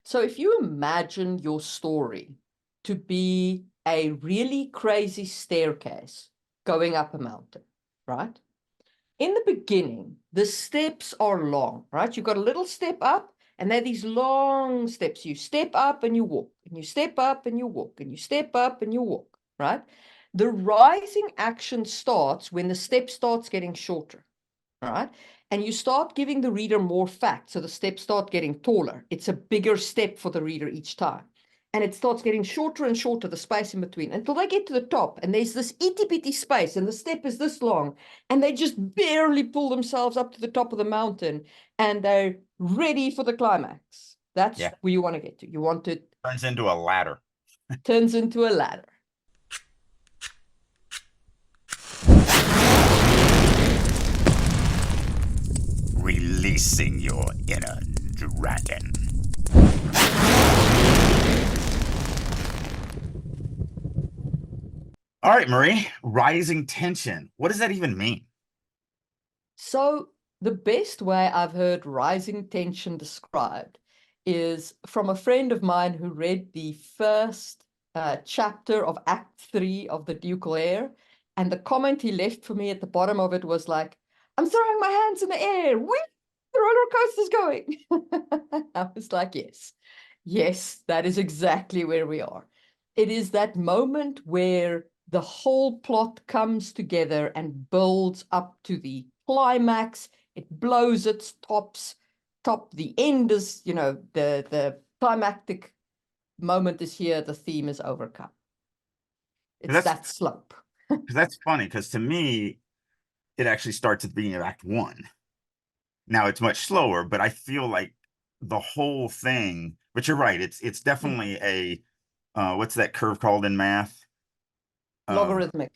So if you imagine your story to be a really crazy staircase going up a mountain, right? In the beginning, the steps are long, right? You've got a little step up, and they're these long steps. You step up and you walk, and you step up and you walk, and you step up and you walk, right? The rising action starts when the step starts getting shorter, right? And you start giving the reader more facts, so the steps start getting taller. It's a bigger step for the reader each time. And it starts getting shorter and shorter, the space in between, until they get to the top, and there's this itty-bitty space, and the step is this long, and they just barely pull themselves up to the top of the mountain, and they're ready for the climax. That's Yeah. where you want to get to. You want to Turns into a ladder. turns into a ladder. Releasing your inner dragon. All right, Marie, rising tension. What does that even mean? So the best way I've heard rising tension described is from a friend of mine who read the first chapter of Act 3 of The Ducal Heir, and the comment he left for me at the bottom of it was like, "I'm throwing my hands in the air. Whee! The roller coaster's going." I was like, yes, that is exactly where we are. It is that moment where the whole plot comes together and builds up to the climax. It blows its top. The end is, the climactic moment is here. The theme is overcome. It's that slope. That's funny, because to me, it actually starts at the beginning of Act 1. Now it's much slower, but I feel like the whole thing, but you're right, it's definitely a what's that curve called in math? Logarithmic.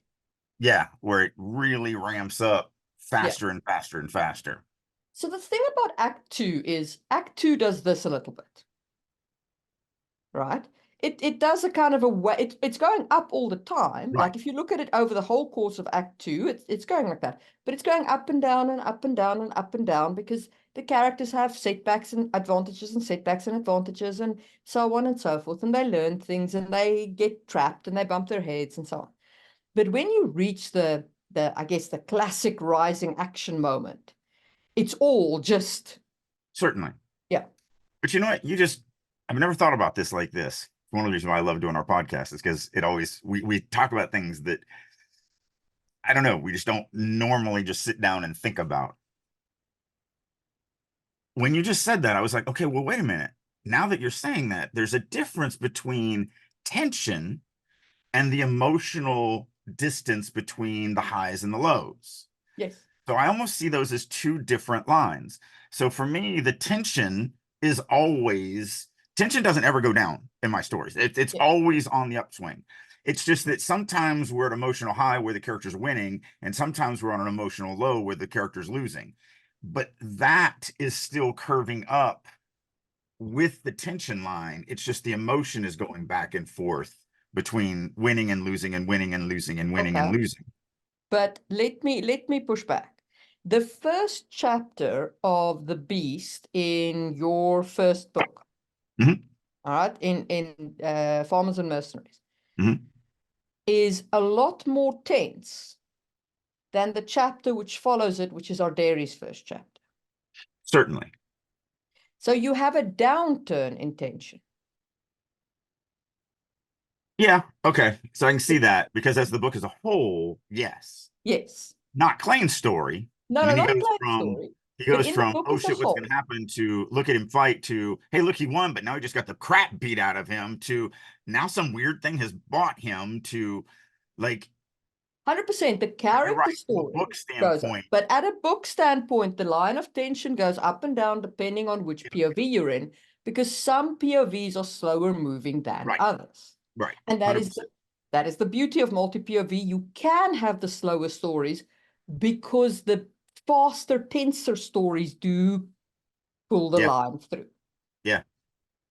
Yeah, where it really ramps up Yeah. faster and faster and faster. So the thing about Act 2 is Act 2 does this a little bit, right? It does a kind of a way, it's going up all the time. Right. Like if you look at it over the whole course of Act 2, it's going like that. But it's going up and down and up and down and up and down because the characters have setbacks and advantages and setbacks and advantages and so on and so forth. And they learn things and they get trapped and they bump their heads and so on. But when you reach the I guess the classic rising action moment, it's all just Certainly. yeah. But you know what? I've never thought about this like this. One of the reasons why I love doing our podcast is because it always, we talk about things that, I don't know, we just don't normally just sit down and think about. When you just said that, I was like, okay, well, wait a minute. Now that you're saying that, there's a difference between tension and the emotional distance between the highs and the lows. Yes. So I almost see those as two different lines. So for me, the tension is always, tension doesn't ever go down in my stories. It's always on the upswing. It's just that sometimes we're at emotional high where the character's winning, and sometimes we're on an emotional low where the character's losing. But that is still curving up with the tension line. It's just the emotion is going back and forth between winning and losing and winning and losing and winning and losing. But let me push back. The first chapter of The Beast in your first book, all right, in Farmers and Mercenaries, is a lot more tense than the chapter which follows it, which is Ardari's first chapter. Certainly. So you have a downturn in tension. Yeah, okay. So I can see that, because as the book as a whole, yes. Yes. Not Clayton's story. No, I mean, not Clayton's story. he But goes in the from, book oh as a shit, what's whole. gonna happen, to look at him fight, to, hey, look, he won, but now he just got the crap beat out of him, to now some weird thing has bought him, to like 100%. The character right, story book goes up. standpoint. But at a book standpoint, the line of tension goes up and down depending on which POV you're in, because some POVs are slower moving than others. Right. And that is the beauty of multi-POV. You can have the slower stories because the faster, tenser stories do pull the line through. Yeah.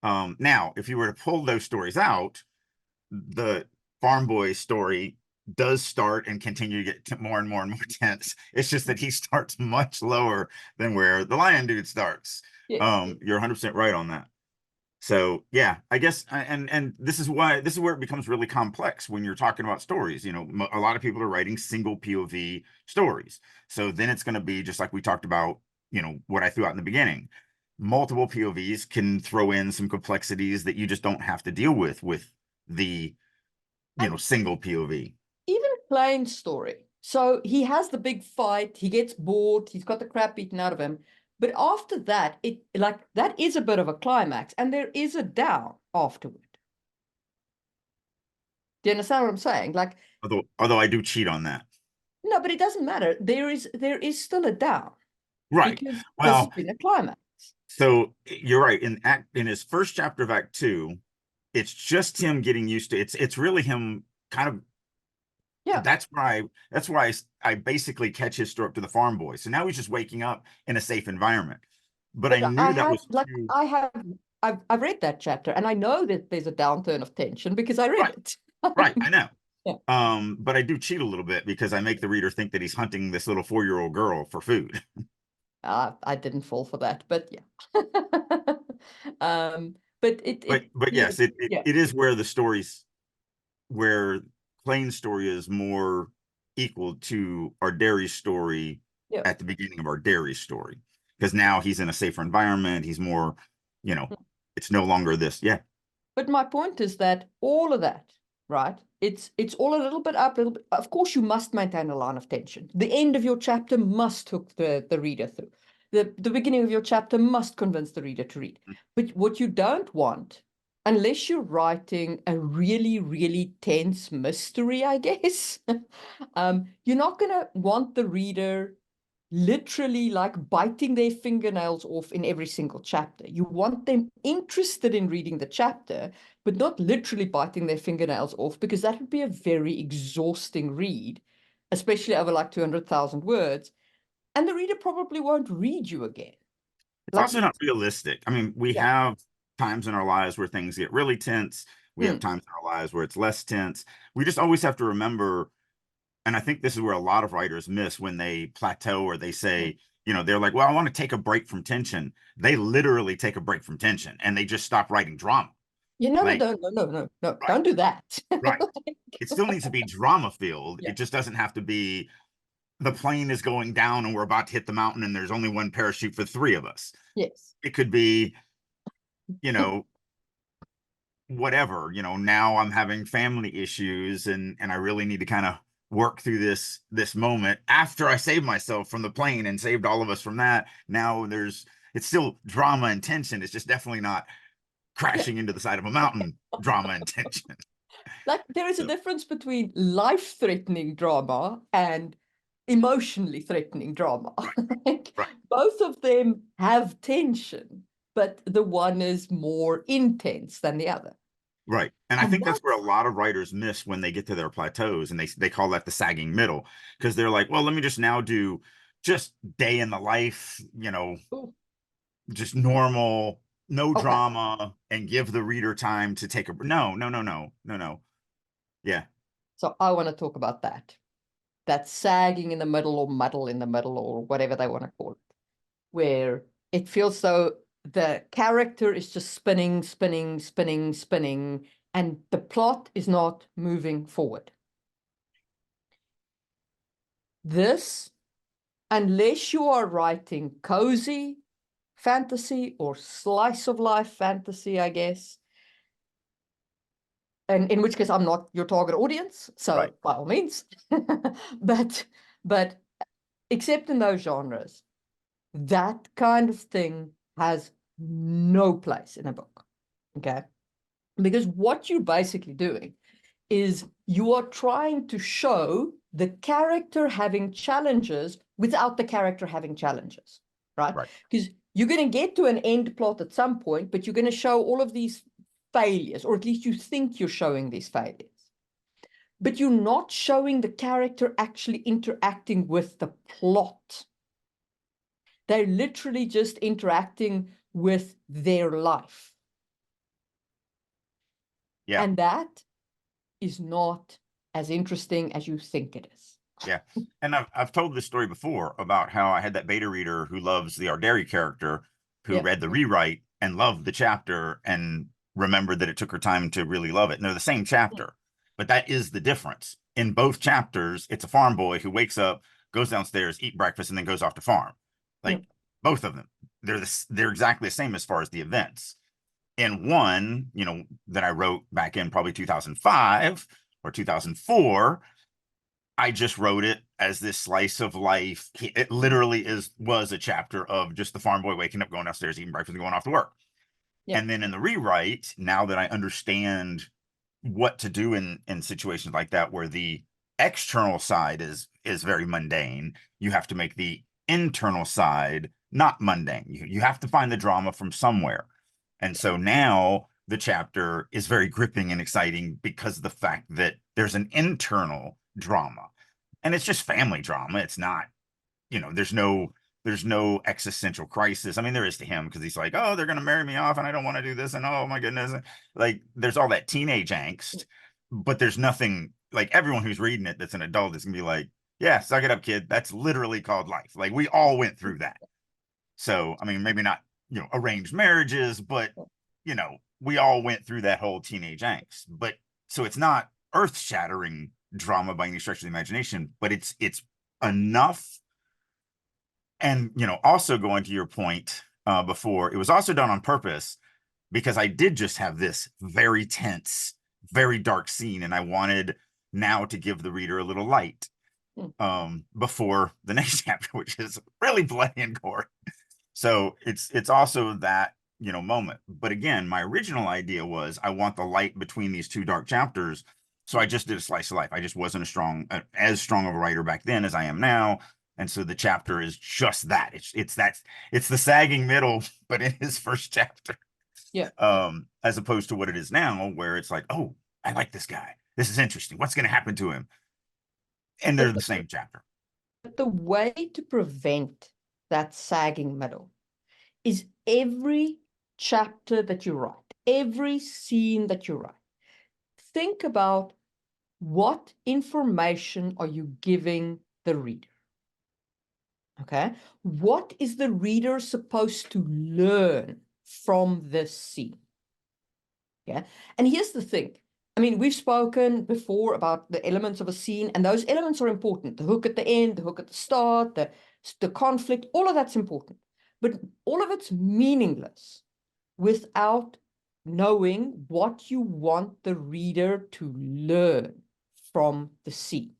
Now, if you were to pull those stories out, the Farm Boy story does start and continue to get more and more and more tense. It's just that he starts much lower than where the Lion Dude starts. Yeah. You're 100% right on that. So yeah, I guess, and this is where it becomes really complex when you're talking about stories. A lot of people are writing single POV stories. So then it's going to be just like we talked about, what I threw out in the beginning. Multiple POVs can throw in some complexities that you just don't have to deal with the, And single POV. even plain story. So he has the big fight, he gets bored, he's got the crap beaten out of him. But after that, that is a bit of a climax, and there is a down afterward. Do you understand what I'm saying? Like, Although I do cheat on that. no, but it doesn't matter. There is still a down Right. because this has Well, been a climax. so you're right. In his first chapter of Act 2, it's just him getting used to it's really him kind of. Yeah. That's why I basically catch his story up to the farm boy. So now he's just waking up in a safe environment. But I But I knew that have was like too. I've read that chapter, and I know that there's a downturn of tension because I read Right, it. right, I know. Yeah. But I do cheat a little bit because I make the reader think that he's hunting this little 4-year-old girl for food. I didn't fall for that, but yeah. But But yes, it, it, yeah, it is where the stories where Clayton's story is more equal to Ardari's story yeah. at the beginning of Ardari's story. Because now he's in a safer environment. He's more, it's no longer this. Yeah. But my point is that all of that, right? It's all a little bit up, a little bit. Of course, you must maintain a line of tension. The end of your chapter must hook the reader through. The beginning of your chapter must convince the reader to read. But what you don't want, unless you're writing a really, really tense mystery, I guess, you're not gonna want the reader literally like biting their fingernails off in every single chapter. You want them interested in reading the chapter, but not literally biting their fingernails off, because that would be a very exhausting read, especially over like 200,000 words. And the reader probably won't read you again. It's Like, also not realistic. I mean, we yeah. have times in our lives where things get really tense. We have Mm, times in our lives where it's less tense. We just always have to remember, and I think this is where a lot of writers miss when they plateau or they mm. say, they're like, well, I want to take a break from tension. They literally take a break from tension and they just stop writing drama. Yeah, no, no, Like, no, no, no, no, no, right, don't do that. right. It still needs to be drama filled. Yeah. It just doesn't have to be the plane is going down and we're about to hit the mountain and there's only one parachute for 3 of us. Yes. It could be, you know, whatever, now I'm having family issues and I really need to kind of work through this moment after I saved myself from the plane and saved all of us from that. Now it's still drama and tension. It's just definitely not Yeah. crashing into the side of a mountain drama and tension. Like, there is a So, difference between life-threatening drama and emotionally threatening drama. right, Like, right, both of them have tension, but the one is more intense than the other. right. And I And think that's where a that's, lot of writers miss when they get to their plateaus, and they call that the sagging middle, because they're like, well, let me just now do just day in the life, ooh, just normal, no okay. drama, and give the reader time to take a no, no, no, no, no, no. Yeah, So I want to talk about that. That sagging in the middle, or muddle in the middle, or whatever they want to call it, where it feels so the character is just spinning, spinning, spinning, spinning, and the plot is not moving forward. This, unless you are writing cozy fantasy or slice of life fantasy, I guess, and in which case I'm not your target audience, right. so by all means. but but except in those genres, that kind of thing has no place in a book. Okay. Because what you're basically doing is you are trying to show the character having challenges without the character having challenges, right? Right. Because you're going to get to an end plot at some point, but you're going to show all of these failures, or at least you think you're showing these failures. But you're not showing the character actually interacting with the plot. They're literally just interacting with their life. Yeah. And that is not as interesting as you think it is. Yeah. And I've told this story before about how I had that beta reader who loves the Ardari character who Yeah. read the rewrite and loved the chapter and remembered that it took her time to really love it. And they're the same chapter, but that is the difference. In both chapters, it's a farm boy who wakes up, goes downstairs, eat breakfast, and then goes off to farm. Like both of them, they're exactly the same as far as the events. In one, you know, that I wrote back in probably 2005 or 2004, I just wrote it as this slice of life. It literally was a chapter of just the farm boy waking up, going downstairs, eating breakfast, and going off to work. And then in the rewrite, now that I understand what to do in situations like that, where the external side is very mundane, you have to make the internal side not mundane. You have to find the drama from somewhere. And so now the chapter is very gripping and exciting because of the fact that there's an internal drama, and it's just family drama. It's not, you know, there's no existential crisis. I mean, there is to him, because he's like, oh, they're going to marry me off and I don't want to do this. And oh my goodness. Like there's all that teenage angst, but there's nothing, like, everyone who's reading it that's an adult is going to be like, yeah, suck it up, kid. That's literally called life. Like we all went through that. So, I mean, maybe not, you know, arranged marriages, but, you know, we all went through that whole teenage angst. But so it's not earth shattering drama by any stretch of the imagination, but it's enough. And, you know, also going to your point before, it was also done on purpose because I did just have this very tense, very dark scene, and I wanted now to give the reader a little light before the next chapter, which is really bloody and gory. So it's also that, you know, moment. But again, my original idea was I want the light between these two dark chapters. So I just did a slice of life. I just wasn't as strong of a writer back then as I am now. And so the chapter is just that. It's the sagging middle, but in his first chapter. Yeah. As opposed to what it is now, where it's like, oh, I like this guy. This is interesting. What's going to happen to him? And they're the same chapter. But the way to prevent that sagging middle is every chapter that you write, every scene that you write, think about what information are you giving the reader? Okay, what is the reader supposed to learn from this scene? Yeah, and here's the thing. I mean, we've spoken before about the elements of a scene, and those elements are important. The hook at the end, the hook at the start, the conflict, all of that's important. But all of it's meaningless without knowing what you want the reader to learn from the scene.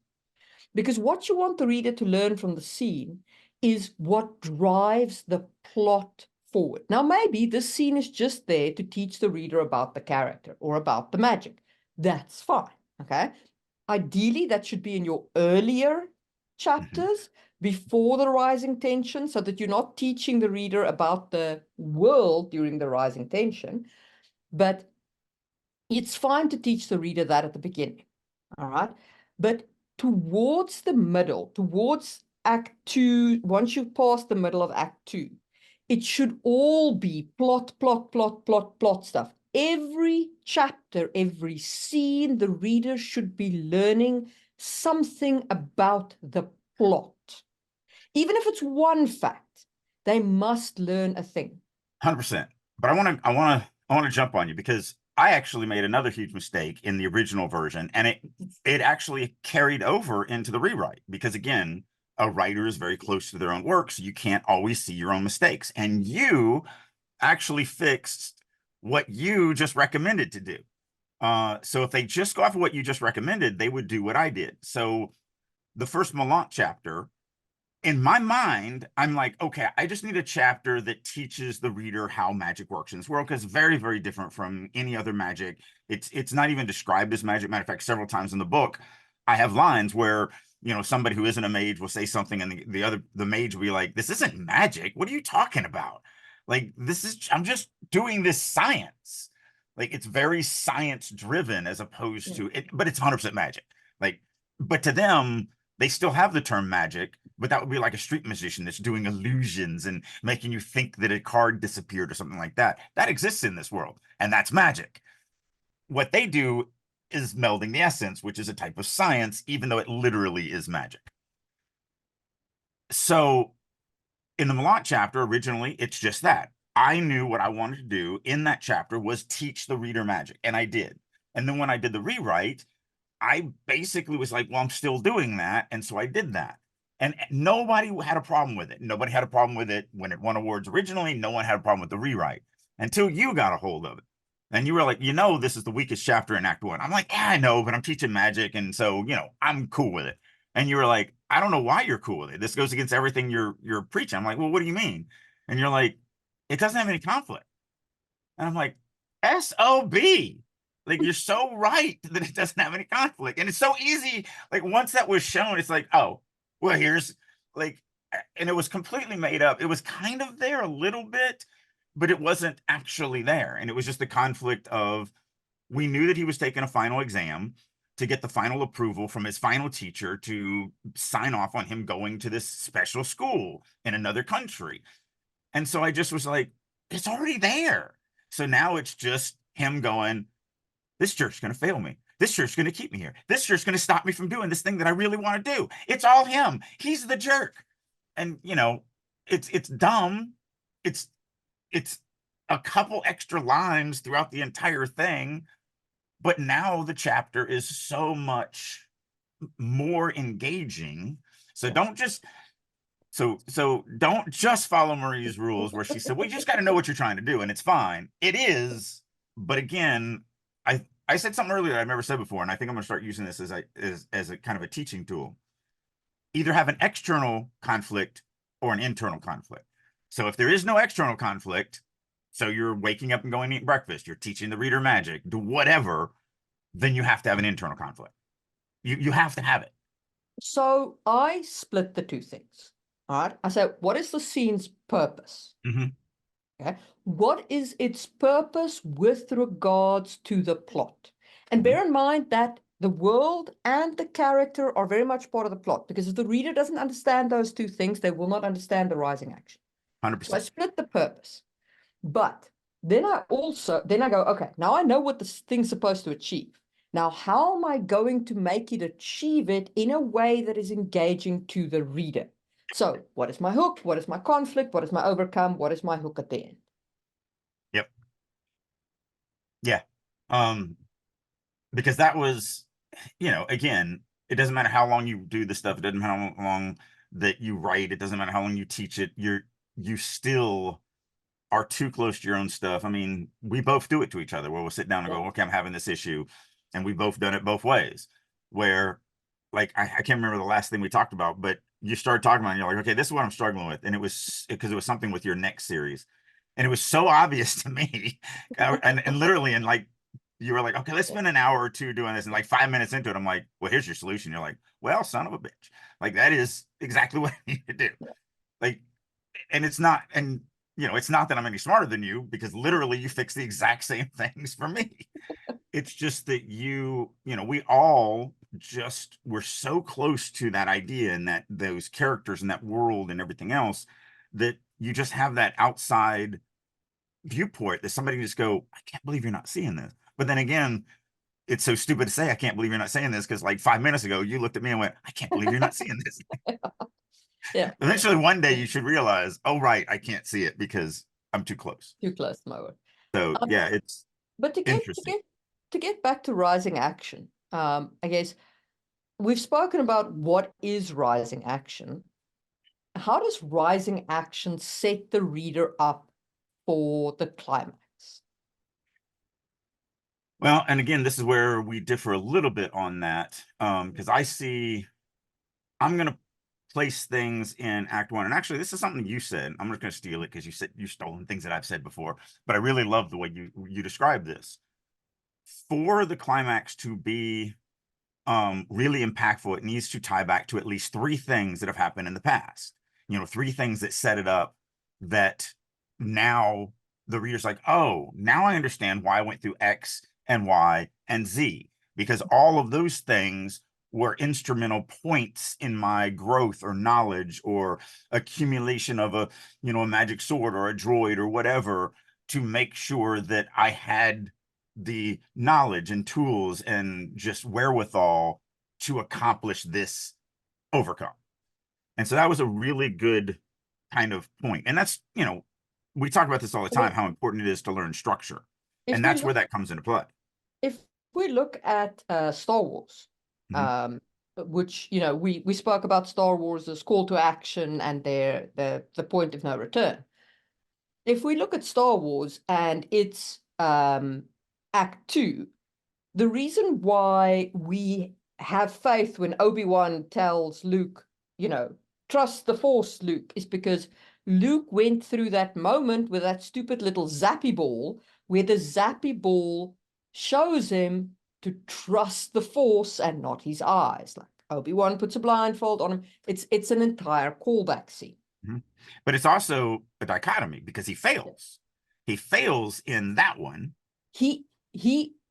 Because what you want the reader to learn from the scene is what drives the plot forward. Now, maybe this scene is just there to teach the reader about the character or about the magic. That's fine, okay? Ideally, that should be in your earlier chapters before the rising tension, so that you're not teaching the reader about the world during the rising tension. But it's fine to teach the reader that at the beginning, all right? But towards the middle, towards Act 2, once you've passed the middle of Act 2, it should all be plot, plot, plot, plot, plot stuff. Every chapter, every scene, the reader should be learning something about the plot. Even if it's one fact, they must learn a thing. 100%. But I want to jump on you, because I actually made another huge mistake in the original version, and it actually carried over into the rewrite, because again, a writer is very close to their own work, so you can't always see your own mistakes. And you actually fixed what you just recommended to do. So if they just go off of what you just recommended, they would do what I did. So the first Malant chapter, in my mind, I'm like, okay, I just need a chapter that teaches the reader how magic works in this world, because it's very, very different from any other magic. It's not even described as magic. Matter of fact, several times in the book, I have lines where, you know, somebody who isn't a mage will say something, and the mage will be like, this isn't magic. What are you talking about? Like, I'm just doing this science. Like, it's very science driven as opposed to it, but it's 100% magic. Like, but to them, they still have the term magic, but that would be like a street magician that's doing illusions and making you think that a card disappeared or something like that. That exists in this world, and that's magic. What they do is melding the essence, which is a type of science, even though it literally is magic. So in the Malant chapter, originally, it's just that. I knew what I wanted to do in that chapter was teach the reader magic, and I did. And then when I did the rewrite, I basically was like, well, I'm still doing that. And so I did that. And nobody had a problem with it. Nobody had a problem with it when it won awards originally. No one had a problem with the rewrite until you got a hold of it. And you were like, this is the weakest chapter in Act 1. I'm like, yeah, I know, but I'm teaching magic. And so, I'm cool with it. And you were like, I don't know why you're cool with it. This goes against everything you're preaching. I'm like, well, what do you mean? And you're like, it doesn't have any conflict. And I'm like, SOB. Like, you're so right that it doesn't have any conflict. And it's so easy. Like, once that was shown, it's like, oh, well, here's like, and it was completely made up. It was kind of there a little bit, but it wasn't actually there. And it was just the conflict of, we knew that he was taking a final exam to get the final approval from his final teacher to sign off on him going to this special school in another country. And so I just was like, it's already there. So now it's just him going, this jerk's going to fail me. This jerk's going to keep me here. This jerk's going to stop me from doing this thing that I really want to do. It's all him. He's the jerk. And, it's dumb. It's a couple extra lines throughout the entire thing. But now the chapter is so much more engaging. So don't just don't just follow Marie's rules where she said, well, you just got to know what you're trying to do. And it's fine. It is. But again, I said something earlier I've never said before, and I think I'm going to start using this as a kind of a teaching tool. Either have an external conflict or an internal conflict. So if there is no external conflict, so you're waking up and going to eat breakfast, you're teaching the reader magic, do whatever, then you have to have an internal conflict. You have to have it. So I split the two things. All right. I said, what is the scene's purpose? Mm-hmm. Okay. What is its purpose with regards to the plot? And bear in mind that the world and the character are very much part of the plot, because if the reader doesn't understand those two things, they will not understand the rising action. 100%. So I split the purpose. But then I go, okay, now I know what this thing's supposed to achieve. Now, how am I going to make it achieve it in a way that is engaging to the reader? So what is my hook? What is my conflict? What is my overcome? What is my hook at the end? Yep. Yeah. Because that was, again, it doesn't matter how long you do the stuff. It doesn't matter how long that you write. It doesn't matter how long you teach it. You still are too close to your own stuff. I mean, we both do it to each other where we'll sit down and go, okay, I'm having this issue. And we've both done it both ways where, like, I can't remember the last thing we talked about, but you started talking about it and you're like, okay, this is what I'm struggling with. And it was because it was something with your next series. And it was so obvious to me. and literally, and like, you were like, okay, let's spend an hour or two doing this. And like 5 minutes into it, I'm like, well, here's your solution. You're like, well, son of a bitch. Like, that is exactly what I need to do. Like, and it's not, and it's not that I'm any smarter than you, because literally you fix the exact same things for me. It's just that we all just, we're so close to that idea and that those characters and that world and everything else, that you just have that outside viewport that somebody can just go, I can't believe you're not seeing this. But then again, it's so stupid to say, I can't believe you're not saying this, because like 5 minutes ago, you looked at me and went, I can't believe you're not seeing this. Yeah. Eventually, one day you should realize, oh, right, I can't see it because I'm too close. Too close to my word. So yeah, it's but interesting. To get back to rising action, I guess we've spoken about what is rising action. How does rising action set the reader up for the climax? Well, and again, this is where we differ a little bit on that, because I'm going to place things in Act 1. And actually, this is something you said. I'm just going to steal it because you said you've stolen things that I've said before. But I really love the way you describe this. For the climax to be really impactful, it needs to tie back to at least 3 things that have happened in the past. 3 things that set it up, that now the reader's like, oh, now I understand why I went through X and Y and Z, because all of those things were instrumental points in my growth or knowledge or accumulation of a magic sword or a droid or whatever, to make sure that I had the knowledge and tools and just wherewithal to accomplish this overcome. And so that was a really good kind of point. And that's, we talk about this all the I mean, time, how important it is to learn structure. if And we that's where look, that comes into play. if we look at Star Wars, Mhm. which, you know, we spoke about Star Wars as call to action and the point of no return. If we look at Star Wars and its Act 2, the reason why we have faith when Obi-Wan tells Luke, you know, trust the Force, Luke, is because Luke went through that moment with that stupid little zappy ball, where the zappy ball shows him to trust the Force and not his eyes. Like Obi-Wan puts a blindfold on him. It's an entire callback scene. Mhm. But it's also a dichotomy because he fails. He fails in that one. He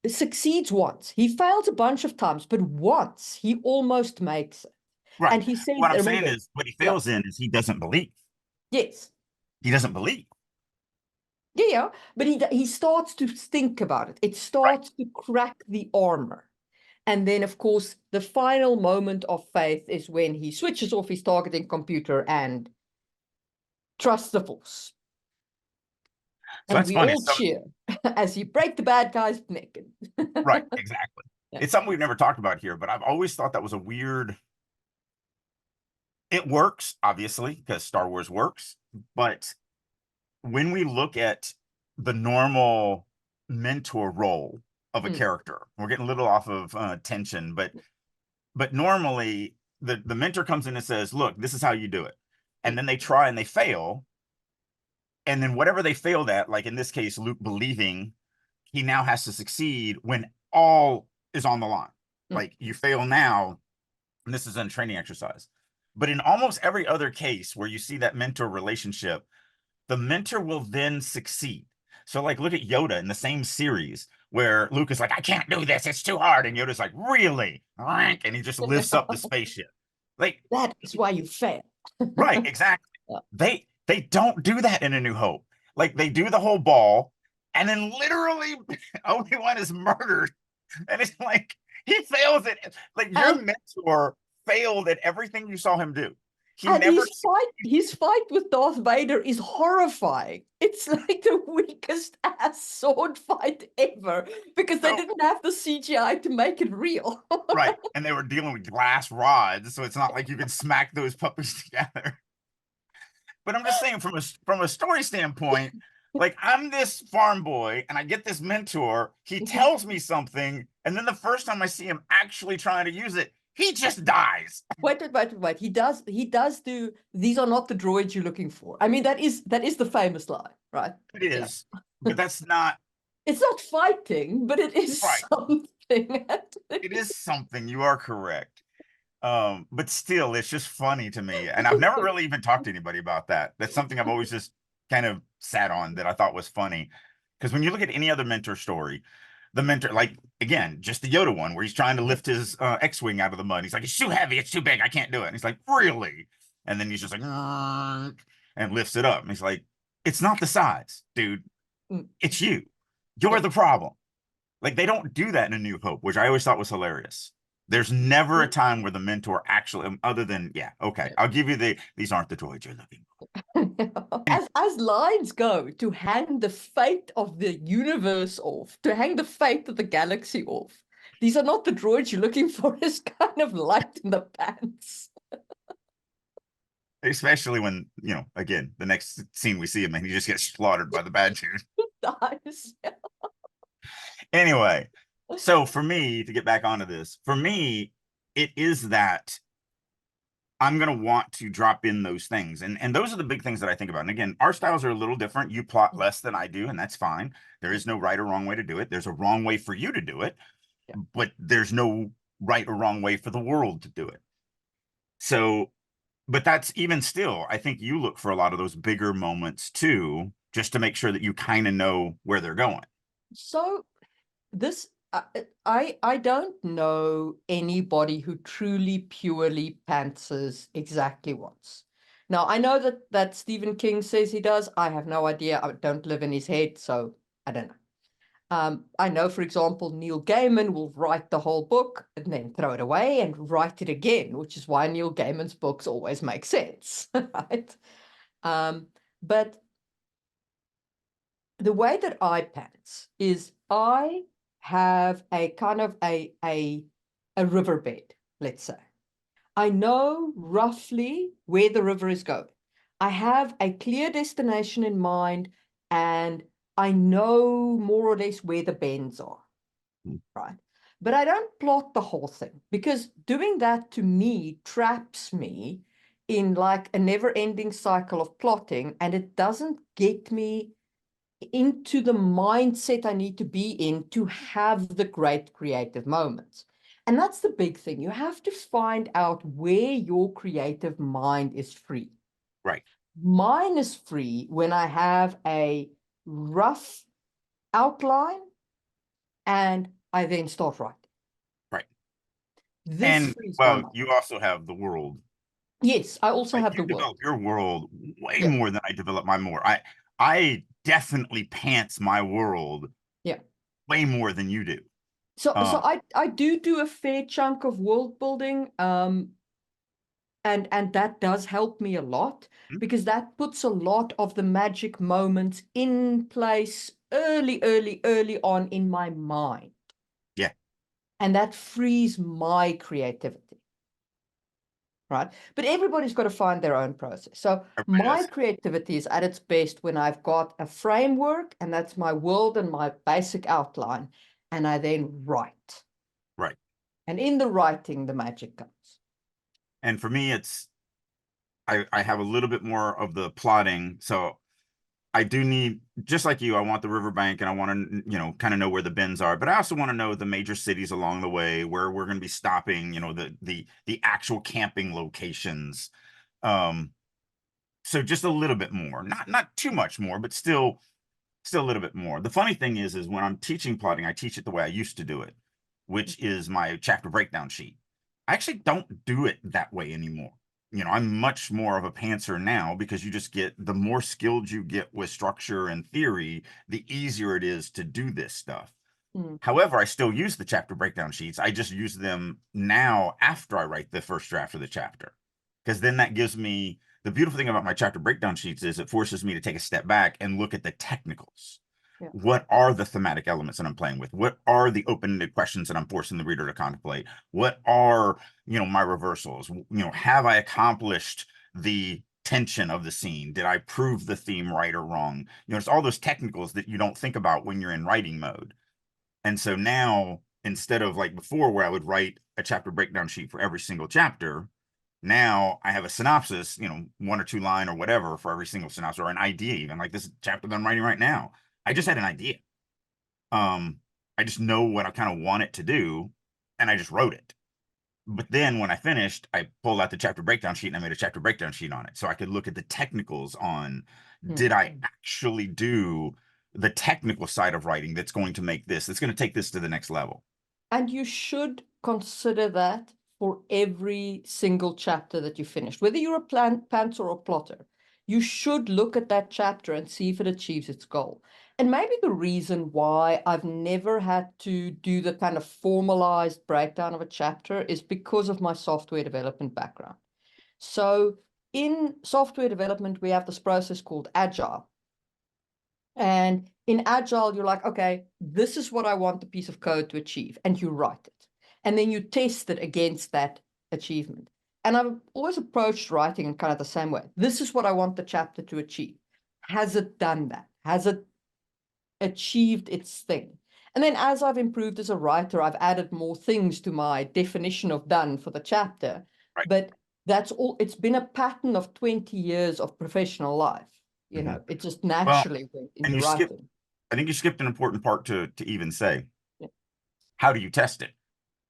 succeeds once. He fails a bunch of times, but once he almost makes it. Right. And he says, What I'm saying remember, is what he yeah, fails in is he doesn't believe. yes, He doesn't believe. yeah, but he starts to think about it. It Right. starts to crack the armor. And then, of course, the final moment of faith is when he switches off his targeting computer and trusts the Force. So And that's we funny. all So cheer as he break the bad guy's neck. right, exactly. Yeah. It's something we've never talked about here, but I've always thought that was a weird. It works, obviously, because Star Wars works, but when we look at the normal mentor role of a Mm. character, we're getting a little off of tension, but normally the mentor comes in and says, look, this is how you do it. And then they try and they fail. And then whatever they failed at, like in this case, Luke believing he now has to succeed when all is on the line. Mm. Like you fail now, and this is a training exercise. But in almost every other case where you see that mentor relationship, the mentor will then succeed. So, like, look at Yoda in the same series where Luke is like, I can't do this, it's too hard. And Yoda's like, really? And he just lifts up the spaceship. Like, That is why you fail. right, exactly. Yeah. They don't do that in A New Hope. Like, they do the whole ball, and then literally Obi-Wan is murdered. And it's like, he fails it. Like, your And mentor failed at everything you saw him do. He And never his fight with Darth Vader is horrifying. It's like the weakest ass sword fight ever because they so didn't have the CGI to make it real. right. And they were dealing with glass rods, so it's not like you can smack those puppies together. But I'm just saying, from a story standpoint, like I'm this farm boy and I get this mentor, he tells me something, and then the first time I see him actually trying to use it, he just dies. Wait. He does do these are not the droids you're looking for. I mean, that is the famous line, right? It Yeah. is, but that's not It's not fighting, but it is right. something. It is something, you are correct. But still, it's just funny to me. And I've never really even talked to anybody about that. That's something I've always just kind of sat on that I thought was funny. Because when you look at any other mentor story, the mentor, like again, just the Yoda one where he's trying to lift his X-Wing out of the mud. He's like, it's too heavy, it's too big, I can't do it. And he's like, really? And then he's just like, and lifts it up. And he's like, it's not the size, dude. It's you. You're the problem. Like they don't do that in A New Hope, which I always thought was hilarious. There's never a time where the mentor actually, other than, yeah, okay, I'll give you these aren't the droids you're looking for. As lines go, to hang the fate of the universe off, to hang the fate of the galaxy off. These are not the droids you're looking for, is kind of light in the pants. Especially when, you know, again, the next scene we see him and he just gets slaughtered by the bad dude. Dies. Anyway, so for me, to get back onto this, for me, it is that I'm going to want to drop in those things. And those are the big things that I think about. And again, our styles are a little different. You plot less than I do, and that's fine. There is no right or wrong way to do it. There's a wrong way for you to do it, but there's no right or wrong way for the world to do it. So, but that's even still, I think you look for a lot of those bigger moments too, just to make sure that you kind of know where they're going. So this I don't know anybody who truly purely pantses exactly once. Now I know that Stephen King says he does. I have no idea. I don't live in his head, so I don't know. I know, for example, Neil Gaiman will write the whole book and then throw it away and write it again, which is why Neil Gaiman's books always make sense, right? But the way that I pants is I have a kind of a riverbed, let's say. I know roughly where the river is going. I have a clear destination in mind, and I know more or less where the bends are, right? But I don't plot the whole thing, because doing that to me traps me in like a never-ending cycle of plotting, and it doesn't get me into the mindset I need to be in to have the great creative moments. And that's the big thing. You have to find out where your creative mind is free. Right. Mine is free when I have a rough outline and I then start writing. Right. This And frees my well, mind. you also have the world. Yes, I also Like have the you world. develop your world way Yeah, more than I develop my more. I definitely pants my world yeah. way more than you do. So Um, I do a fair chunk of world building. And that does help me a lot, because that puts a lot of the magic moments in place early on in my mind. yeah, And that frees my creativity, right? But everybody's got to find their own process. So everybody my does. creativity is at its best when I've got a framework, and that's my world and my basic outline, and I then write. Right. And in the writing, the magic comes. And for me, it's I have a little bit more of the plotting. So I do need, just like you, I want the riverbank and I want to, kind of know where the bends are, but I also want to know the major cities along the way where we're going to be stopping, the actual camping locations. Um, so just a little bit more, not too much more, but still a little bit more. The funny thing is when I'm teaching plotting, I teach it the way I used to do it, which is my chapter breakdown sheet. I actually don't do it that way anymore. I'm much more of a pantser now, because you just get, the more skilled you get with structure and theory, the easier it is to do this stuff. Mm. However, I still use the chapter breakdown sheets. I just use them now after I write the first draft of the chapter, because then that gives me, the beautiful thing about my chapter breakdown sheets is it forces me to take a step back and look at the technicals. Yeah. What are the thematic elements that I'm playing with? What are the open-ended questions that I'm forcing the reader to contemplate? What are, my reversals? Have I accomplished the tension of the scene? Did I prove the theme right or wrong? It's all those technicals that you don't think about when you're in writing mode. And so now, instead of like before where I would write a chapter breakdown sheet for every single chapter, now I have a synopsis, 1 or 2 line or whatever for every single synopsis, or an idea, even like this chapter that I'm writing right now. I just had an idea. I just know what I kind of want it to do, and I just wrote it. But then when I finished, I pulled out the chapter breakdown sheet and I made a chapter breakdown sheet on it. So I could look at the technicals on, did I actually do the technical side of writing that's going to make this, that's going to take this to the next level. And you should consider that for every single chapter that you finished. Whether you're a pantser or a plotter, you should look at that chapter and see if it achieves its goal. And maybe the reason why I've never had to do the kind of formalized breakdown of a chapter is because of my software development background. So in software development, we have this process called Agile. And in Agile, you're like, okay, this is what I want the piece of code to achieve. And you write it. And then you test it against that achievement. And I've always approached writing in kind of the same way. This is what I want the chapter to achieve. Has it done that? Has it achieved its thing? And then as I've improved as a writer, I've added more things to my definition of done for the chapter. Right. But that's all. It's been a pattern of 20 years of professional life. It just Well, naturally went and into writing. I think you skipped an important part to even say. Yeah. How do you test it?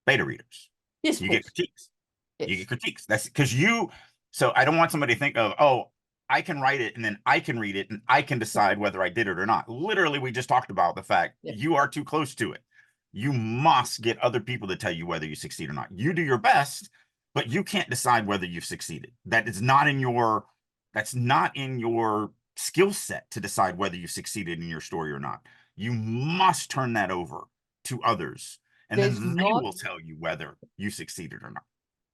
Beta readers. Yes, of You get course. critiques. You Yes. get critiques. That's because so I don't want somebody to think of, oh, I can write it and then I can read it and I can decide whether I did it or not. Literally, we just talked about the fact Yeah. you are too close to it. You must get other people to tell you whether you succeed or not. You do your best, but you can't decide whether you've succeeded. That's not in your skill set to decide whether you've succeeded in your story or not. You must turn that over to others, and There's then they not will tell you whether you succeeded or not.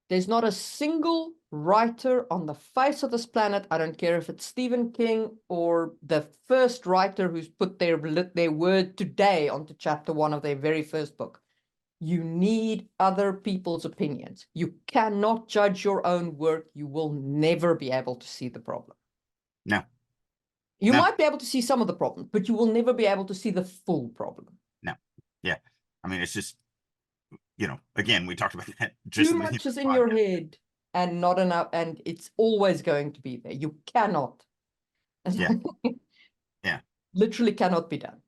There's not a single writer on the face of this planet, I don't care if it's Stephen King or the first writer who's put their word today onto chapter 1 of their very first book. You need other people's opinions. You cannot judge your own work. You will never be able to see the problem. No. You No. might be able to see some of the problem, but you will never be able to see the full problem. No. Yeah. I mean, it's just, you know, again, we talked about that. Just Too much is in your head and not enough, and it's always going to be there. You cannot. Yeah. Yeah. Literally cannot be done.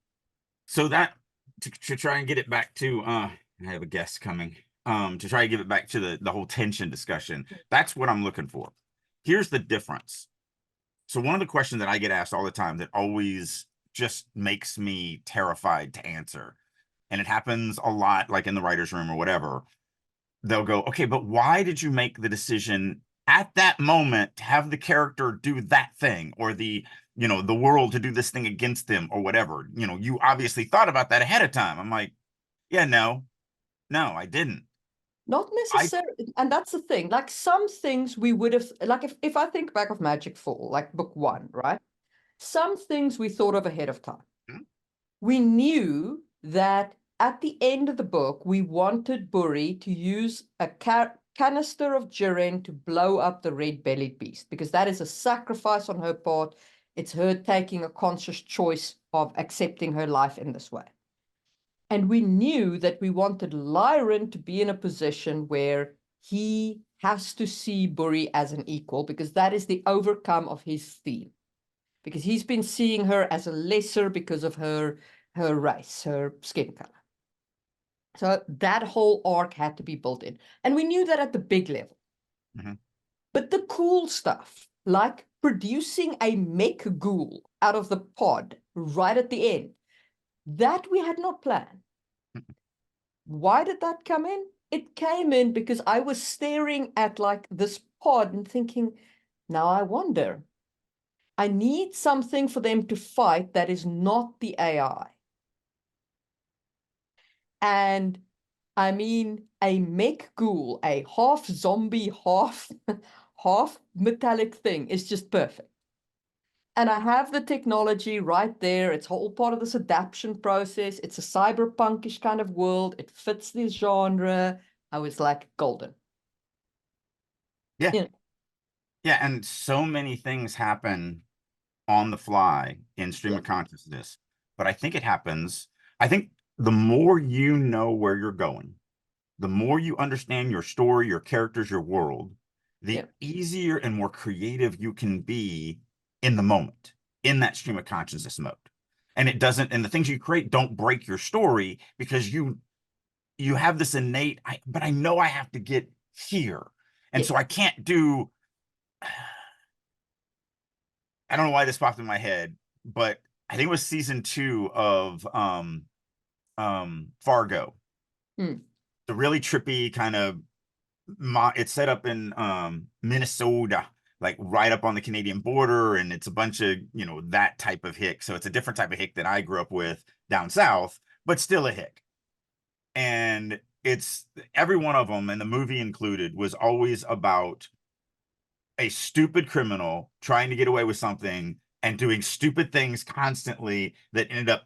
So that, to try and get it back to, I have a guest coming, to try and give it back to the whole tension discussion. That's what I'm looking for. Here's the difference. So one of the questions that I get asked all the time that always just makes me terrified to answer, and it happens a lot, like in the writer's room or whatever, they'll go, okay, but why did you make the decision at that moment to have the character do that thing, or the, you know, the world to do this thing against them or whatever? You know, you obviously thought about that ahead of time. I'm like, yeah, no, I didn't. Not necessarily. And that's the thing. Like some things we would have, like if I think back of Magic Fall, like book 1, right? Some things we thought of ahead of time. We knew that at the end of the book, we wanted Buri to use a canister of Jiren to blow up the red-bellied beast, because that is a sacrifice on her part. It's her taking a conscious choice of accepting her life in this way. And we knew that we wanted Lyran to be in a position where he has to see Buri as an equal, because that is the overcome of his theme. Because he's been seeing her as a lesser because of her race, her skin color. So that whole arc had to be built in. And we knew that at the big level. But the cool stuff, like producing a mech ghoul out of the pod right at the end, that we had not planned. Why did that come in? It came in because I was staring at like this pod and thinking, now I wonder, I need something for them to fight that is not the AI. And I mean, a mech ghoul, a half zombie, half metallic thing is just perfect. And I have the technology right there. It's all part of this adaptation process. It's a cyberpunkish kind of world. It fits this genre. I was like, golden. Yeah. You know? Yeah. And so many things happen on the fly in stream of consciousness. But I think it happens. I think the more you know where you're going, the more you understand your story, your characters, your world, the easier and more creative you can be in the moment, in that stream of consciousness mode. And it doesn't, and the things you create don't break your story, because you have this innate, but I know I have to get here. And so I can't do, I don't know why this popped in my head, but I think it was season 2 of Fargo. The really trippy kind of, it's set up in Minnesota, like right up on the Canadian border, and it's a bunch of, you know, that type of hick. So it's a different type of hick that I grew up with down south, but still a hick. And it's every one of them, and the movie included, was always about a stupid criminal trying to get away with something and doing stupid things constantly that ended up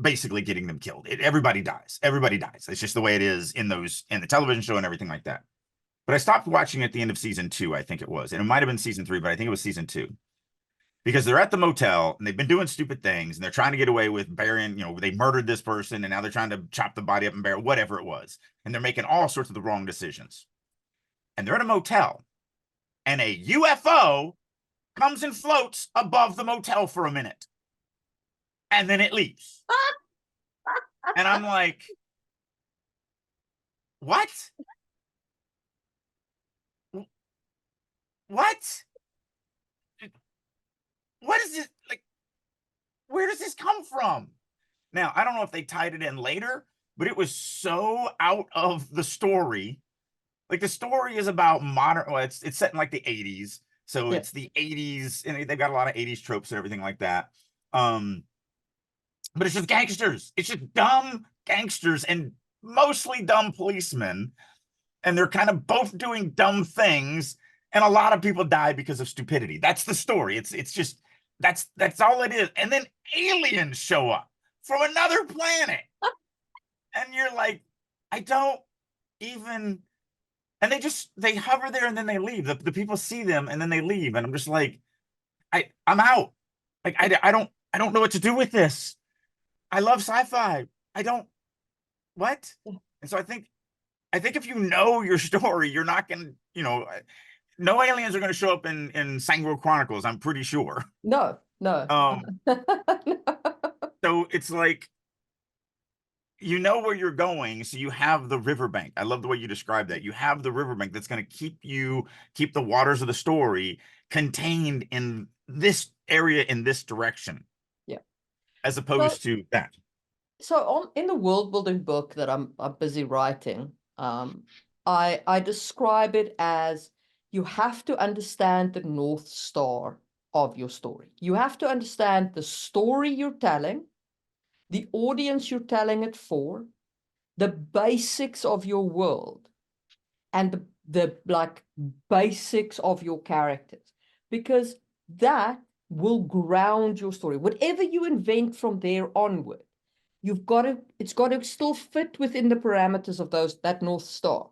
basically getting them killed. Everybody dies. It's just the way it is in the television show and everything like that. But I stopped watching at the end of season 2, I think it was. And it might have been season 3, but I think it was season 2. Because they're at the motel and they've been doing stupid things and they're trying to get away with burying, you know, they murdered this person and now they're trying to chop the body up and bury whatever it was. And they're making all sorts of the wrong decisions. And they're at a motel and a UFO comes and floats above the motel for a minute. And then it leaves. And I'm like, what? What? What is this? Like, where does this come from? Now, I don't know if they tied it in later, but it was so out of the story. Like, the story is about modern, well, it's set in like the 80s. So it's the 80s, and they've got a lot of 80s tropes and everything like that. But it's just gangsters. It's just dumb gangsters and mostly dumb policemen and they're kind of both doing dumb things, and a lot of people die because of stupidity. That's the story. It's just that's all it is. And then aliens show up from another planet, and you're like, I don't even. And they hover there and then they leave. The people see them and then they leave, and I'm just like, I'm out. Like I don't know what to do with this. I love sci-fi. I don't what? And so I think if you know your story, you're not gonna, no aliens are gonna show up in Sangro Chronicles, I'm pretty sure. No, no. So it's like, you know where you're going, so you have the riverbank. I love the way you describe that. You have the riverbank that's going to keep the waters of the story contained in this area, in this direction. Yeah. As opposed to that. So in the world building book that I'm busy writing, I describe it as, you have to understand the North Star of your story. You have to understand the story you're telling, the audience you're telling it for, the basics of your world, and the like basics of your characters, because that will ground your story. Whatever you invent from there onward, it's got to still fit within the parameters of that North Star.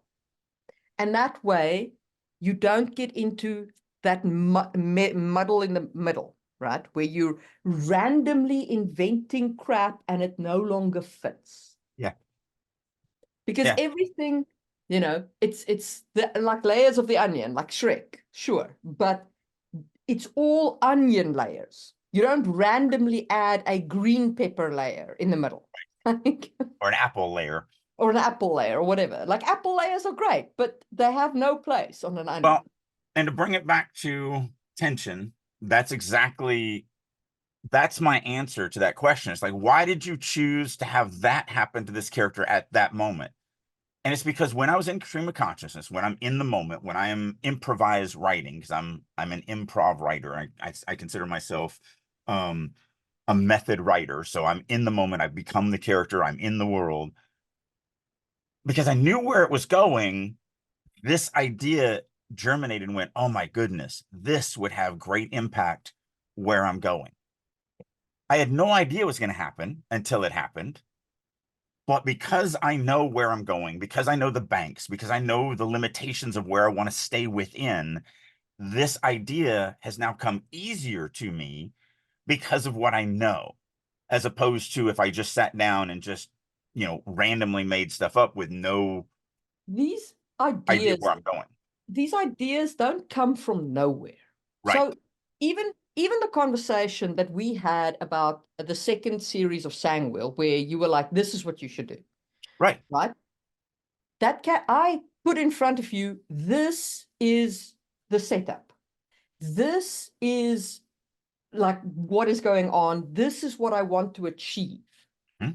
And that way you don't get into that muddle in the middle, right? Where you're randomly inventing crap and it no longer fits. Yeah. Because everything, it's like layers of the onion, like Shrek, sure. But it's all onion layers. You don't randomly add a green pepper layer in the middle. Or an apple layer. Or an apple layer or whatever. Like, apple layers are great, but they have no place on an onion. Well, and to bring it back to tension, that's my answer to that question. It's like, why did you choose to have that happen to this character at that moment? And it's because when I was in stream of consciousness, when I'm in the moment, when I am improvised writing, because I'm an improv writer, I consider myself a method writer. So I'm in the moment, I've become the character, I'm in the world. Because I knew where it was going, this idea germinated and went, oh my goodness, this would have great impact where I'm going. I had no idea it was going to happen until it happened. But because I know where I'm going, because I know the banks, because I know the limitations of where I want to stay within, this idea has now come easier to me because of what I know, as opposed to if I just sat down and just, randomly made stuff up with no idea where I'm going. These ideas don't come from nowhere. Right. So even the conversation that we had about the second series of Sangwheel, where you were like, this is what you should do. Right. Right. I put in front of you, this is the setup. This is like what is going on. This is what I want to achieve. Hmm.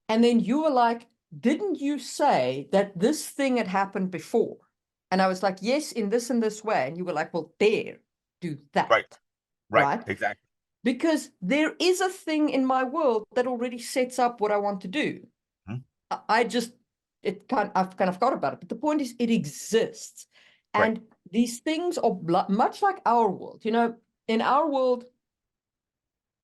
And then you were like, didn't you say that this thing had happened before? And I was like, yes, in this and this way. And you were like, well, do that. Right. Exactly. Because there is a thing in my world that already sets up what I want to do. Hmm. I've kind of forgot about it. But the point is, it exists. And these things are much like our world. In our world,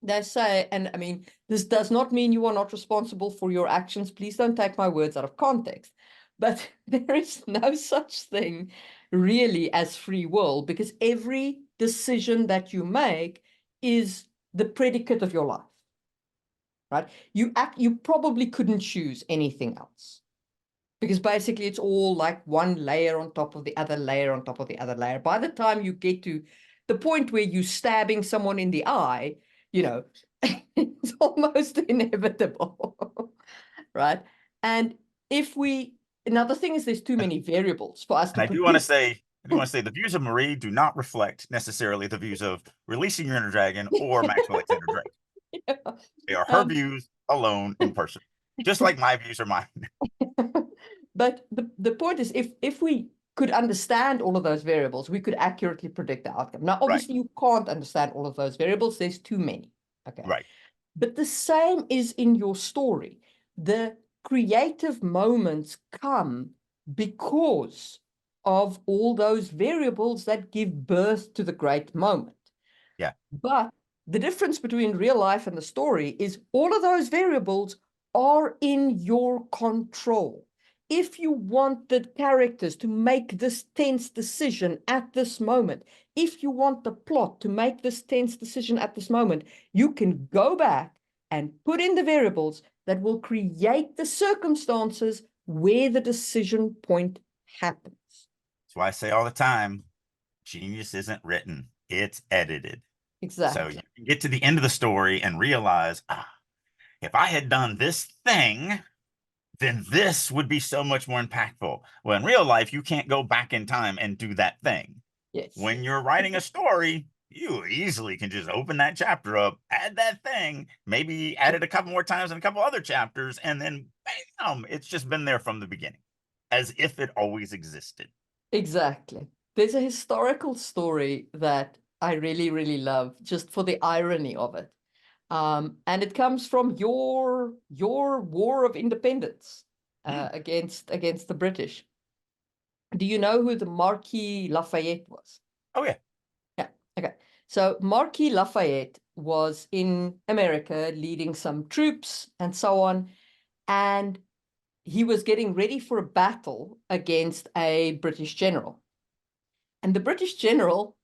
they say, and I mean, this does not mean you are not responsible for your actions. Please don't take my words out of context. But there is no such thing really as free will, because every decision that you make is the predicate of your life, right? You probably couldn't choose anything else, because basically it's all like one layer on top of the other layer on top of the other layer. By the time you get to the point where you're stabbing someone in the eye, it's almost inevitable, right? And another thing is, there's too many variables for us to predict. I do want to say the views of Marie do not reflect necessarily the views of Releasing Your Inner Dragon or Maxwell Alexander Drake. Yeah. They are her views alone in person, just like my views are mine. But the point is, if we could understand all of those variables, we could accurately predict the outcome. Now, obviously, you can't understand all of those variables. There's too many. Okay. Right. But the same is in your story. The creative moments come because of all those variables that give birth to the great moment. Yeah. But the difference between real life and the story is all of those variables are in your control. If you want the characters to make this tense decision at this moment, if you want the plot to make this tense decision at this moment, you can go back and put in the variables that will create the circumstances where the decision point happens. That's why I say all the time, genius isn't written, it's edited. Exactly. So you can get to the end of the story and realize, if I had done this thing, then this would be so much more impactful. Well, in real life, you can't go back in time and do that thing. Yes. When you're writing a story, you easily can just open that chapter up, add that thing, maybe add it a couple more times in a couple other chapters, and then bam, it's just been there from the beginning, as if it always existed. Exactly. There's a historical story that I really, really love, just for the irony of it. And it comes from your War of Independence against the British. Do you know who the Marquis Lafayette was? Oh, yeah. Yeah. Okay. So Marquis Lafayette was in America leading some troops and so on. And he was getting ready for a battle against a British general. And the British general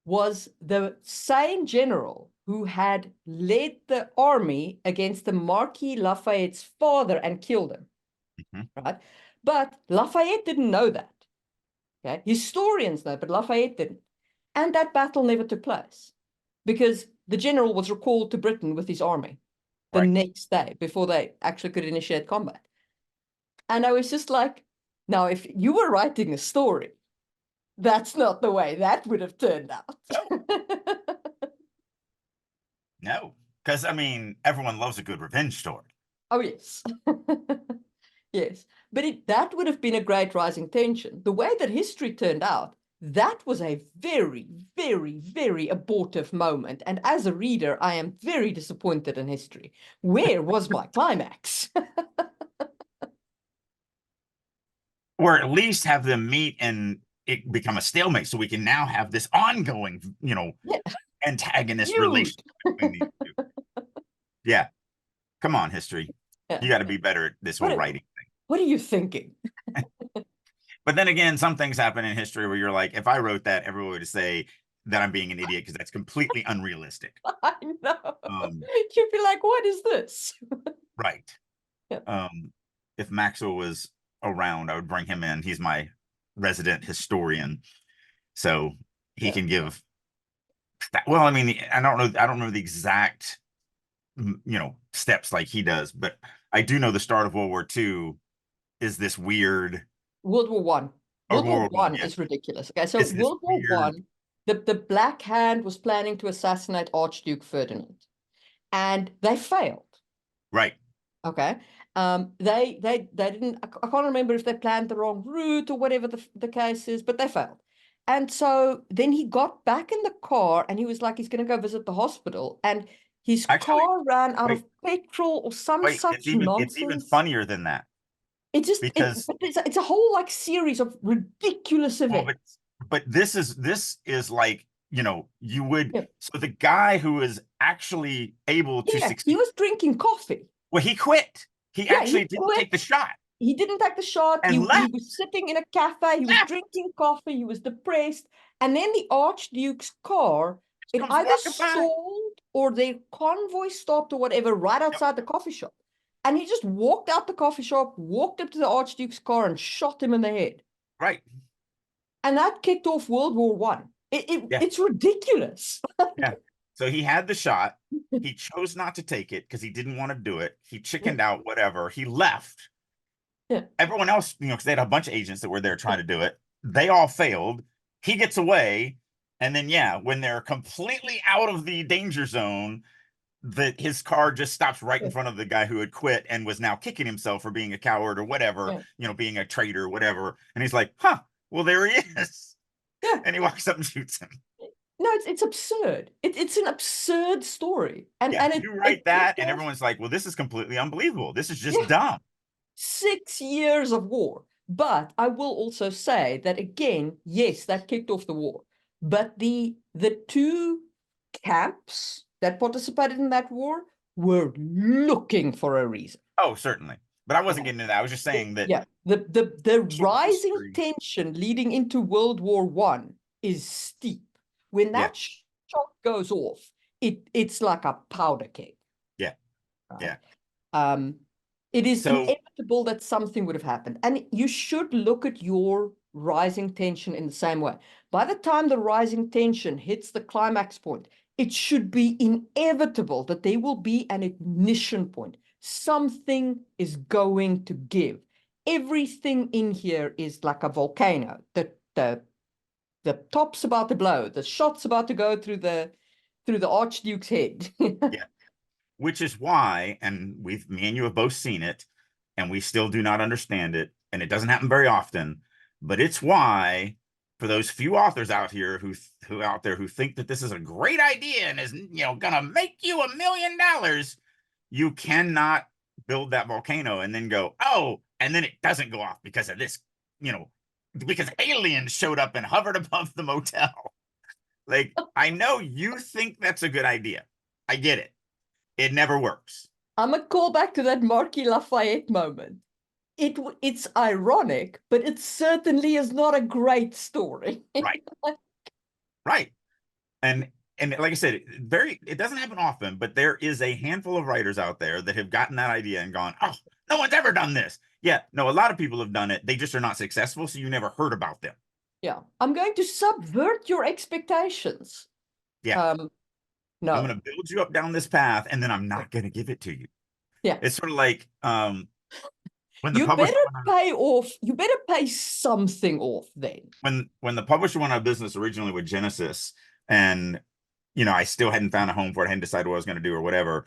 was the same general who had led the army against the Marquis Lafayette's father and killed him. Right? But Lafayette didn't know that. Okay? Historians know, but Lafayette didn't. And that battle never took place because the general was recalled to Britain with his army the next day before they actually could initiate combat. And I was just like, now, if you were writing a story, that's not the way that would have turned out. No, because I mean, everyone loves a good revenge story. Oh, yes. Yes. But that would have been a great rising tension. The way that history turned out, that was a very, very, very abortive moment. And as a reader, I am very disappointed in history. Where was my climax? Or at least have them meet and it become a stalemate so we can now have this ongoing, antagonist relationship between these two. Yeah. Come on, history. Yeah. You got to be better at this whole writing thing. What are you thinking? But then again, some things happen in history where you're like, if I wrote that, everyone would say that I'm being an idiot because that's completely unrealistic. I know. You'd be like, what is this? Right. Yeah. If Maxwell was around, I would bring him in. He's my resident historian. So he can give well, I mean, I don't know the exact steps like he does, but I do know the start of World War II is this weird World War One. World War One yeah. is ridiculous. Okay, so World War One, the Black Hand was planning to assassinate Archduke Ferdinand, and they failed. Right. Okay. They didn't. I can't remember if they planned the wrong route or whatever the case is, but they failed. And so then he got back in the car and he was like, he's going to go visit the hospital, and his car ran out of petrol or some such nonsense. It's even funnier than that. It's a whole like series of ridiculous events. But this is like, you would so the guy who is actually able to succeed, he was drinking coffee. Well, he quit. He actually didn't take the shot. He didn't take the shot. And he was sitting in a cafe. He was drinking coffee. He was depressed. And then the Archduke's car, it either stalled or their convoy stopped or whatever right outside the coffee shop. And he just walked out the coffee shop, walked up to the Archduke's car and shot him in the head. Right. And that kicked off World War One. It's ridiculous. Yeah. So he had the shot. He chose not to take it because he didn't want to do it. He chickened out, whatever. He left. Yeah. Everyone else, because they had a bunch of agents that were there trying to do it. They all failed. He gets away. And then, when they're completely out of the danger zone, his car just stops right in front of the guy who had quit and was now kicking himself for being a coward or whatever, being a traitor or whatever. And he's like, well, there he is. Yeah. And he walks up and shoots him. No, it's absurd. It's an absurd story. And you write that and everyone's like, well, this is completely unbelievable. This is just dumb. 6 years of war. But I will also say that again, yes, that kicked off the war. But the two camps that participated in that war were looking for a reason. Oh, certainly. But I wasn't getting into that. I was just saying that. Yeah, the rising history. tension leading into World War One is steep. When Yeah. that shot goes off, it's like a powder keg. Yeah. Right? Yeah. It is So inevitable that something would have happened. And you should look at your rising tension in the same way. By the time the rising tension hits the climax point, it should be inevitable that there will be an ignition point. Something is going to give. Everything in here is like a volcano. The top's about to blow. The shot's about to go through the Archduke's head. yeah, which is why, and me and you have both seen it, and we still do not understand it, and it doesn't happen very often, but it's why, for those few authors out here who think that this is a great idea and is gonna make you $1 million, you cannot build that volcano and then go, oh, and then it doesn't go off because of this, because aliens showed up and hovered above the motel. Like, I know you think that's a good idea. I get it. It never works. I'm gonna call back to that Marquis Lafayette moment. It's ironic, but it certainly is not a great story. Right. Right. And like I said, it doesn't happen often, but there is a handful of writers out there that have gotten that idea and gone, oh, no one's ever done this. Yeah, no, a lot of people have done it. They just are not successful, so you never heard about them. Yeah, I'm going to subvert your expectations. Yeah. No. I'm going to build you up down this path, and then I'm not going to give it to you. Yeah. It's sort of like when the You publisher better pay something off then. When the publisher went out of business originally with Genesis, and I still hadn't found a home for it, I hadn't decided what I was going to do or whatever,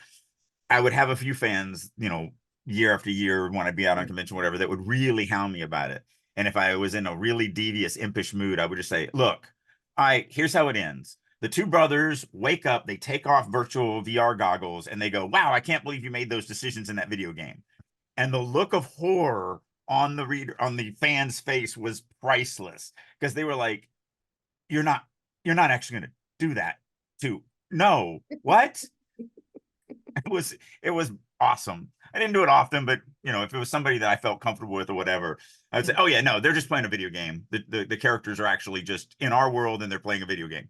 I would have a few fans, year after year, when I'd be out on convention, whatever, that would really hound me about it. And if I was in a really devious, impish mood, I would just say, look, here's how it ends. The two brothers wake up, they take off virtual VR goggles, and they go, wow, I can't believe you made those decisions in that video game. And the look of horror on the fan's face was priceless, because they were like, you're not actually going to do that too. No, what? It was awesome. I didn't do it often, but if it was somebody that I felt comfortable with or whatever, I'd say, oh yeah, no, they're just playing a video game. The characters are actually just in our world and they're playing a video game.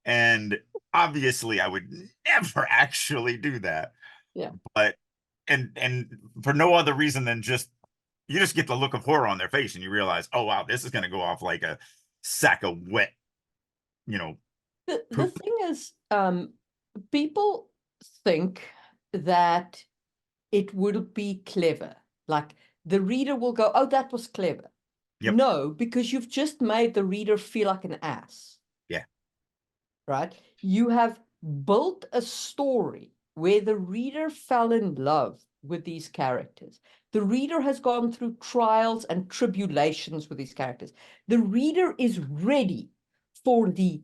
And obviously I would never actually do that. Yeah. But and for no other reason than you just get the look of horror on their face and you realize, oh wow, this is going to go off like a sack of wet, The thing is, people think that it would be clever. Like the reader will go, oh, that was clever. Yep. No, because you've just made the reader feel like an ass. Yeah. Right? You have built a story where the reader fell in love with these characters. The reader has gone through trials and tribulations with these characters. The reader is ready for the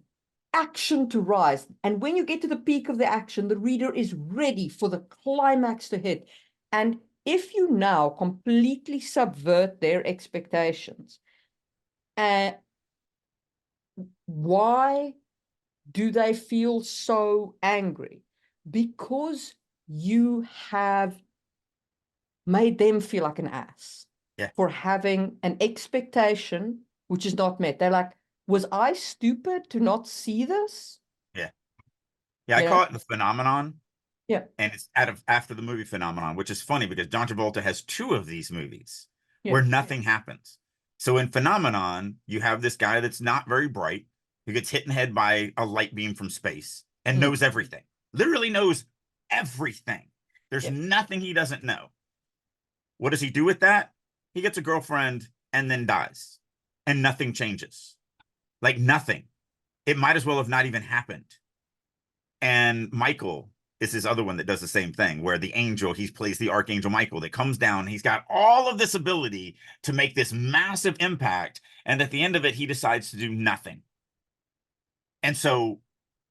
action to rise. And when you get to the peak of the action, the reader is ready for the climax to hit. And if you now completely subvert their expectations, why do they feel so angry? Because you have made them feel like an ass for having an expectation which is not met. They're like, was I stupid to not see this? Yeah. Yeah, I call it the phenomenon. Yeah. And it's after the movie Phenomenon, which is funny because John Travolta has 2 of these movies where nothing happens. So in Phenomenon, you have this guy that's not very bright, who gets hit in the head by a light beam from space and knows everything, literally knows everything. There's nothing he doesn't know. What does he do with that? He gets a girlfriend and then dies, and nothing changes. Like nothing. It might as well have not even happened. And Michael is his other one that does the same thing, where the angel, he plays the Archangel Michael that comes down. He's got all of this ability to make this massive impact. And at the end of it, he decides to do nothing. And so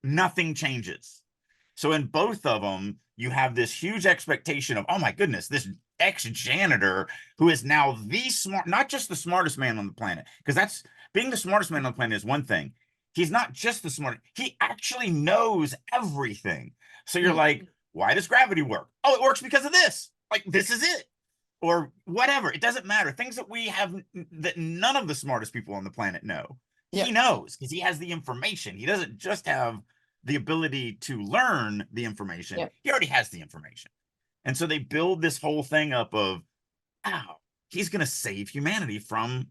nothing changes. So in both of them, you have this huge expectation of, oh my goodness, this ex-janitor who is now the smart, not just the smartest man on the planet, because that's being the smartest man on the planet is one thing. He's not just the smart, he actually knows everything. So you're like, why does gravity work? Oh, it works because of this. Like, this is it. Or whatever. It doesn't matter. Things that we have that none of the smartest people on the planet know. Yeah. He knows because he has the information. He doesn't just have the ability to learn the information. Yeah. He already has the information. And so they build this whole thing up of, wow, he's going to save humanity from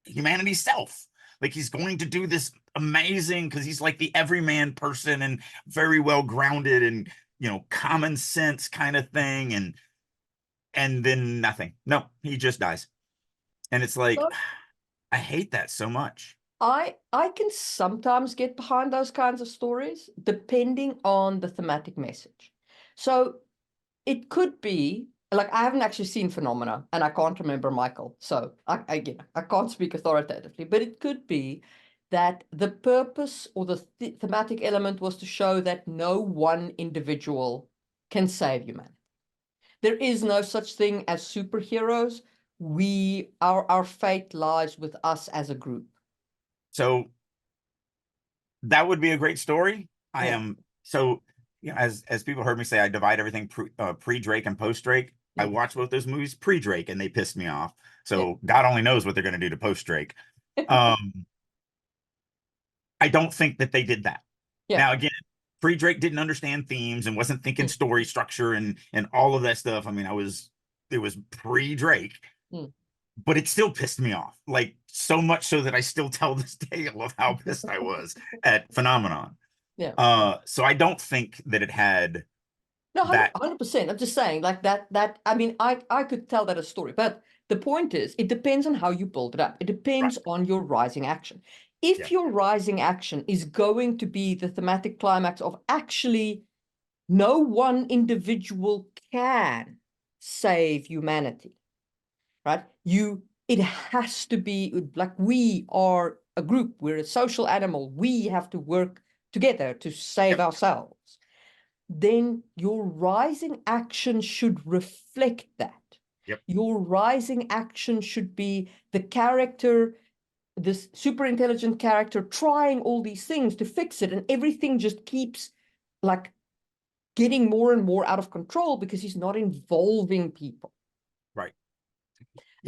humanity's self. Like, he's going to do this amazing because he's like the everyman person and very well grounded and, you know, common sense kind of thing. And then nothing. No, he just dies. And it's like, I hate that so much. I can sometimes get behind those kinds of stories, depending on the thematic message. So it could be, like, I haven't actually seen Phenomena, and I can't remember Michael, so I can't speak authoritatively, but it could be that the purpose or the thematic element was to show that no one individual can save humanity. There is no such thing as superheroes. Our fate lies with us as a group. So that would be a great story. I Yeah. am so, you know, as people heard me say, I divide everything pre-Drake and post-Drake. I watched both those movies pre-Drake and they pissed me off. So God only knows what they're going to do to post-Drake. I don't think that they did that. Now, again, pre-Drake didn't understand themes and wasn't thinking story structure and all of that stuff. I mean, it was pre-Drake. But it still pissed me off, like, so much so that I still tell this tale of how pissed I was at Phenomenon. So I don't think that it had No, that. 100%. I'm just saying, like, that I mean, I could tell that a story, but the point is, it depends on how you build it up. It depends on your rising action. If your rising action is going to be the thematic climax of actually no one individual can save humanity, right? It has to be like, we are a group, we're a social animal, we have to work together to save ourselves. Then your rising action should reflect that. Your rising action should be the character, this super intelligent character, trying all these things to fix it, and everything just keeps, like, getting more and more out of control because he's not involving people. Right.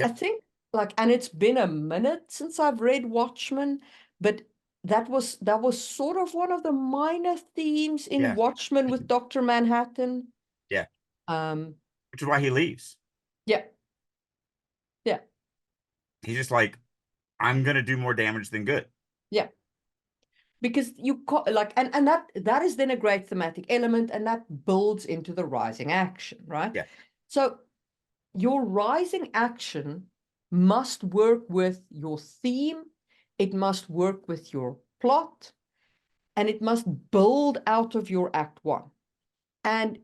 I think, like, and it's been a minute since I've read Watchmen, but that was sort of one of the minor themes in Watchmen with Dr. Manhattan. Which is why he leaves. Yeah. He's just like, I'm gonna do more damage than good. Yeah. Because like, and that is then a great thematic element, and that builds into the rising action, right? So your rising action must work with your theme, it must work with your plot, and it must build out of your act one. And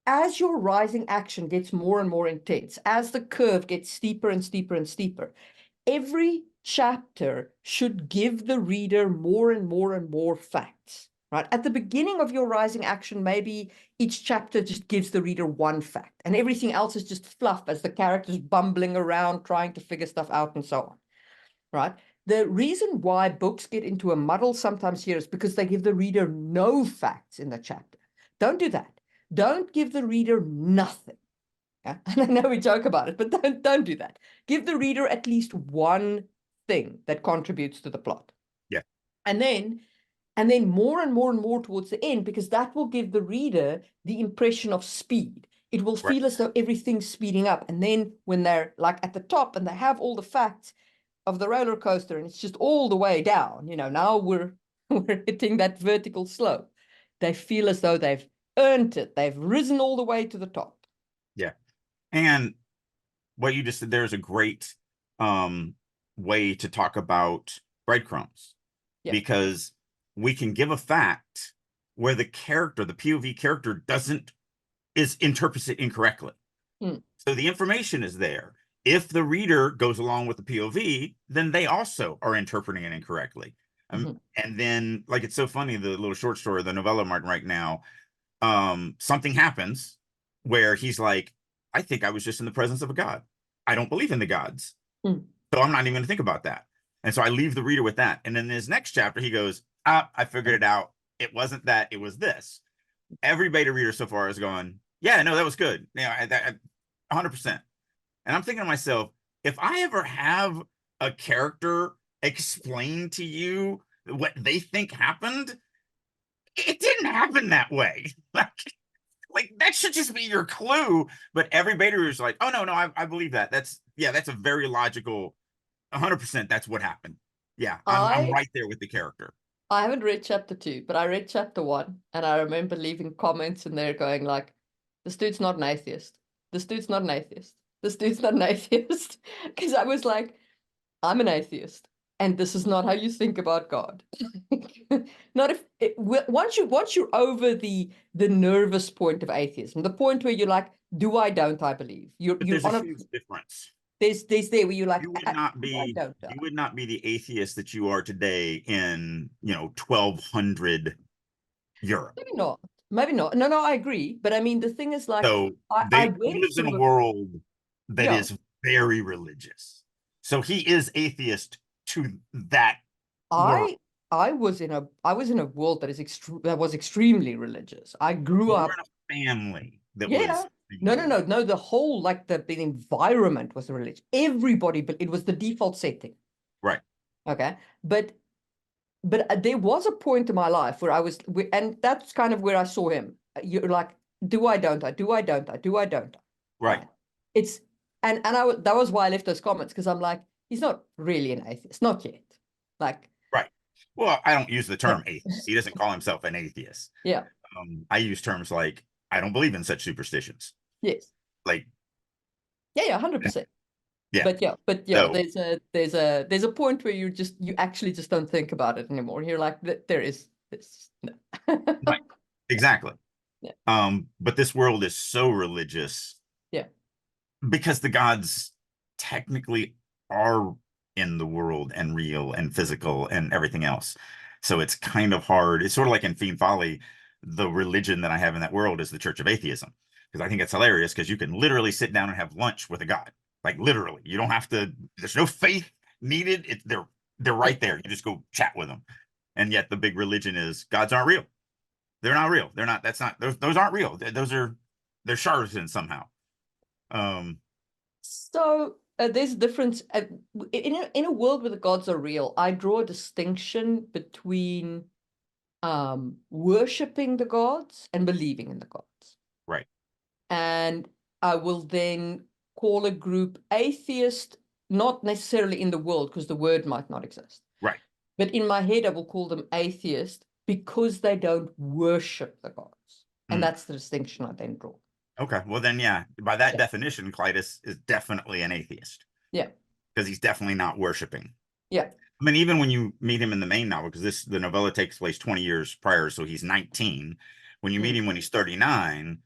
as your rising action gets more and more intense, as the curve gets steeper and steeper and steeper, every chapter should give the reader more and more and more facts, right? At the beginning of your rising action, maybe each chapter just gives the reader one fact, and everything else is just fluff as the character's bumbling around, trying to figure stuff out and so on, right? The reason why books get into a muddle sometimes here is because they give the reader no facts in the chapter. Don't do that. Don't give the reader nothing. And I know we joke about it, but don't do that. Give the reader at least one thing that contributes to the plot. And then more and more and more towards the end, because that will give the reader the impression of speed. It will feel as though everything's speeding up. And then when they're, like, at the top and they have all the facts of the roller coaster and it's just all the way down, you know, now we're hitting that vertical slope. They feel as though they've earned it. They've risen all the way to the top. And what you just said, there's a great way to talk about breadcrumbs, because we can give a fact where the character, the POV character, interprets it incorrectly. So the information is there. If the reader goes along with the POV, then they also are interpreting it incorrectly. And then, like, it's so funny, the little short story, the novella I'm writing right now, something happens where he's like, I think I was just in the presence of a god. I don't believe in the gods. Mm. So I'm not even going to think about that. And so I leave the reader with that. And in his next chapter, he goes, ah, I figured it out. It wasn't that, it was this. Every beta reader so far is going, yeah, no, that was good. Yeah, 100%. And I'm thinking to myself, if I ever have a character explain to you what they think happened, it didn't happen that way. Like that should just be your clue. But every beta reader is like, oh, no, I believe that. That's a very logical, 100%. That's what happened. Yeah, I'm right there with the character. I haven't read chapter 2, but I read chapter 1, and I remember leaving comments in there going like, this dude's not an atheist. This dude's not an atheist. This dude's not an atheist. Because I was like, I'm an atheist, and this is not how you think about God. Not if once you're over the nervous point of atheism, the point where you're like, do I, don't I believe? There's a huge difference. There's there where you're like, you would not be the atheist that you are today in 1200 Europe. Maybe not. No, I agree. But I mean, the thing is, like, so I he lives in a world that is very religious. So he is atheist to that world. I was in a world that was extremely religious. I grew up in a family that was no. The whole, like, the environment was religious. Everybody, but it was the default setting. Right. Okay. But there was a point in my life where I was, and that's kind of where I saw him. You're like, do I, don't I? Do I, don't I? Do I, don't I? Right. It's, and that was why I left those comments, because I'm like, he's not really an atheist, not yet. Like, right. Well, I don't use the term atheist. He doesn't call himself an atheist. Yeah. I use terms like, I don't believe in such superstitions. Yes. Like, yeah, 100%. Yeah. But so, there's a point where you actually just don't think about it anymore. You're like, there is this. No. Right. Exactly. Yeah. But this world is so religious. Yeah. Because the gods technically are in the world and real and physical and everything else. So it's kind of hard. It's sort of like in Fiend Folly, the religion that I have in that world is the Church of Atheism. Because I think it's hilarious, because you can literally sit down and have lunch with a god. Like, literally, you don't have to, there's no faith needed. They're right there. You just go chat with them. And yet the big religion is gods aren't real. They're not real. They're not, those aren't real. They're charlatans somehow. So there's a difference in a world where the gods are real. I draw a distinction between worshipping the gods and believing in the gods. Right. And I will then call a group atheist, not necessarily in the world, because the word might not exist. Right. But in my head, I will call them atheist because they don't worship the gods. And that's the distinction I then draw. Okay. Well, then, yeah, by that definition, Clytus is definitely an atheist. Yeah. Because he's definitely not worshiping. Yeah. I mean, even when you meet him in the main novel, because the novella takes place 20 years prior, so he's 19. When you meet him when he's 39,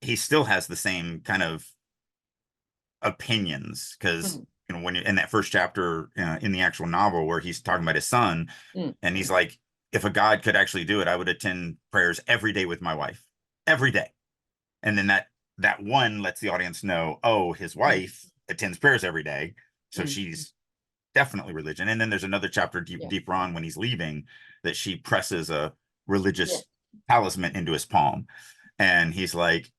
he still has the same kind of opinions, because when in that first chapter in the actual novel where he's talking about his son, and he's like, if a god could actually do it, I would attend prayers every day with my wife, every day. And then that one lets the audience know, oh, his wife attends prayers every day, so she's definitely religion. And then there's another chapter deeper on when he's leaving that she presses a religious talisman into his palm, and he's like,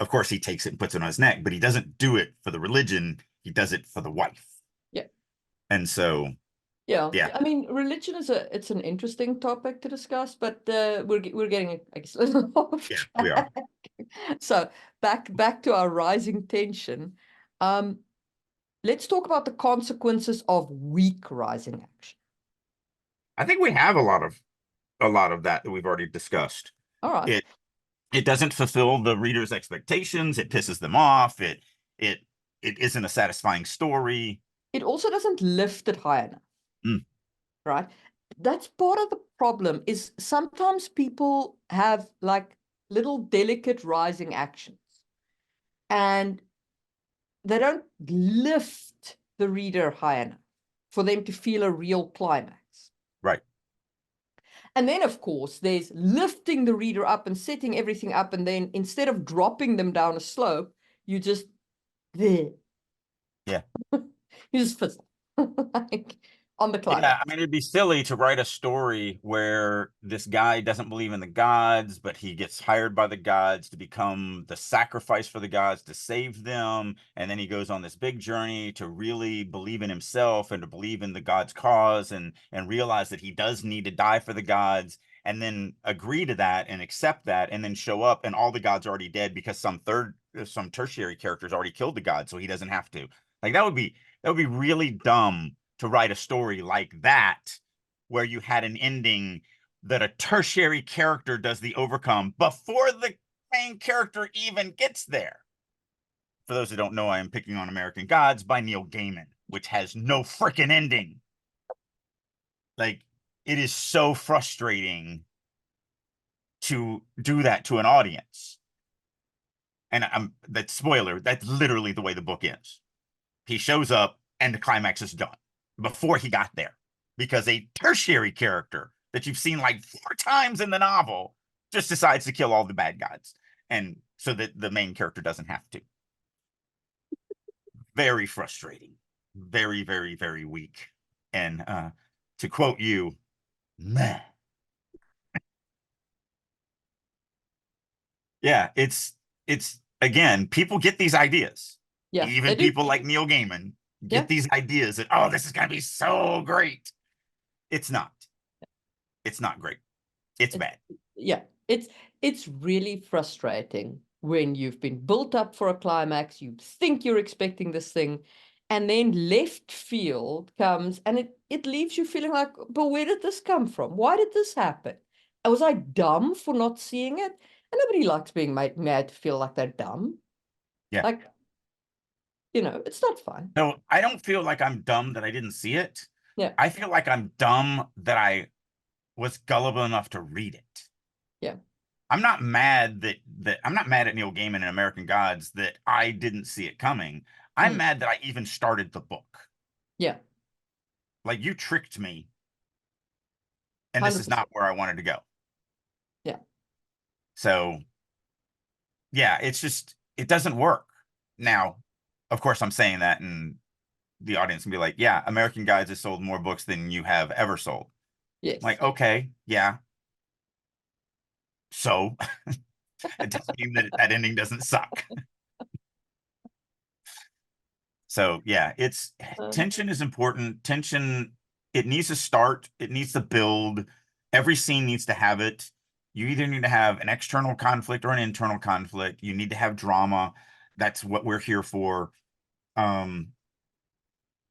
of course he takes it and puts it on his neck, but he doesn't do it for the religion, he does it for the wife. And so I mean, religion is it's an interesting topic to discuss, but we're getting, I guess, a little off track. We are. So back to our rising tension. Let's talk about the consequences of weak rising action. I think we have a lot of that we've already discussed. All right. It doesn't fulfill the reader's expectations. It pisses them off. It isn't a satisfying story. It also doesn't lift it high enough. Right? That's part of the problem, is sometimes people have like little delicate rising actions, and they don't lift the reader high enough for them to feel a real climax. Right. And then, of course, there's lifting the reader up and setting everything up. And then instead of dropping them down a slope, you just, there. Yeah. You just fizzle like on the Yeah, climax. I mean, it'd be silly to write a story where this guy doesn't believe in the gods, but he gets hired by the gods to become the sacrifice for the gods to save them. And then he goes on this big journey to really believe in himself and to believe in the gods' cause and realize that he does need to die for the gods, and then agree to that and accept that, and then show up and all the gods are already dead because some tertiary characters already killed the gods, so he doesn't have to. Like that would be really dumb to write a story like that, where you had an ending that a tertiary character does the overcome before the main character even gets there. For those who don't know, I am picking on American Gods by Neil Gaiman, which has no freaking ending. Like, it is so frustrating to do that to an audience. And that spoiler, that's literally the way the book ends. He shows up and the climax is done before he got there, because a tertiary character that you've seen like 4 times in the novel just decides to kill all the bad guys, and so that the main character doesn't have to. Very frustrating. Very, very, very weak. And to quote you, meh. Yeah, it's again, people get these ideas. Yeah, they Even do. people like Neil Gaiman Yeah. get these ideas that, oh, this is gonna be so great. It's not. It's not great. It's It's, bad. yeah, it's really frustrating when you've been built up for a climax, you think you're expecting this thing, and then left field comes and it leaves you feeling like, but where did this come from? Why did this happen? Was I dumb for not seeing it? And nobody likes being made to feel like they're dumb. Yeah. Like, it's not fun. So I don't feel like I'm dumb that I didn't see it. Yeah, I feel like I'm dumb that I was gullible enough to read it. yeah, I'm not mad that I'm not mad at Neil Gaiman and American Gods that I didn't see it coming. I'm mm, mad that I even started the book. yeah, Like, you tricked me, and this is 100%. not where I wanted to go. Yeah, So yeah, it's just, it doesn't work. Now, of course, I'm saying that, and the audience can be like, yeah, American Gods has sold more books than you have ever sold. yes. Like, okay, yeah. So it doesn't mean that that ending doesn't suck. So yeah, it's Um, tension is important. Tension, it needs to start, it needs to build. Every scene needs to have it. You either need to have an external conflict or an internal conflict. You need to have drama. That's what we're here for. Um,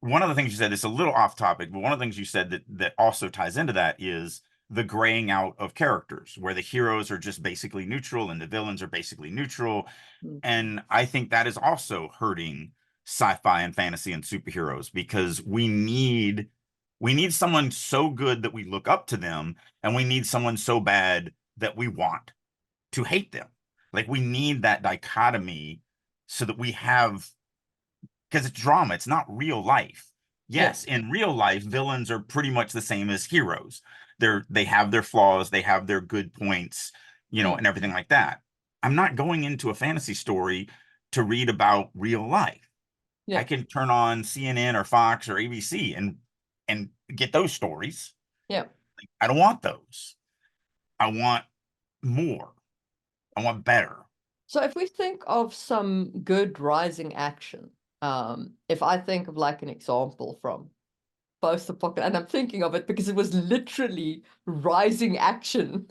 One of the things you said, it's a little off topic, but one of the things you said that also ties into that is the graying out of characters, where the heroes are just basically neutral and the villains are basically neutral. mm, And I think that is also hurting sci-fi and fantasy and superheroes, because we need someone so good that we look up to them, and we need someone so bad that we want to hate them. Like, we need that dichotomy so that we have, because it's drama, it's not real life. yeah, Yes, in real life, villains are pretty much the same as heroes. They have their flaws, they have their good points, mm, and everything like that. I'm not going into a fantasy story to read about real life. I yeah, can turn on CNN or Fox or ABC and get those stories. yeah. I don't want those. I want more. I want better. So if we think of some good rising action, if I think of like an example from both the pocket, and I'm thinking of it because it was literally rising action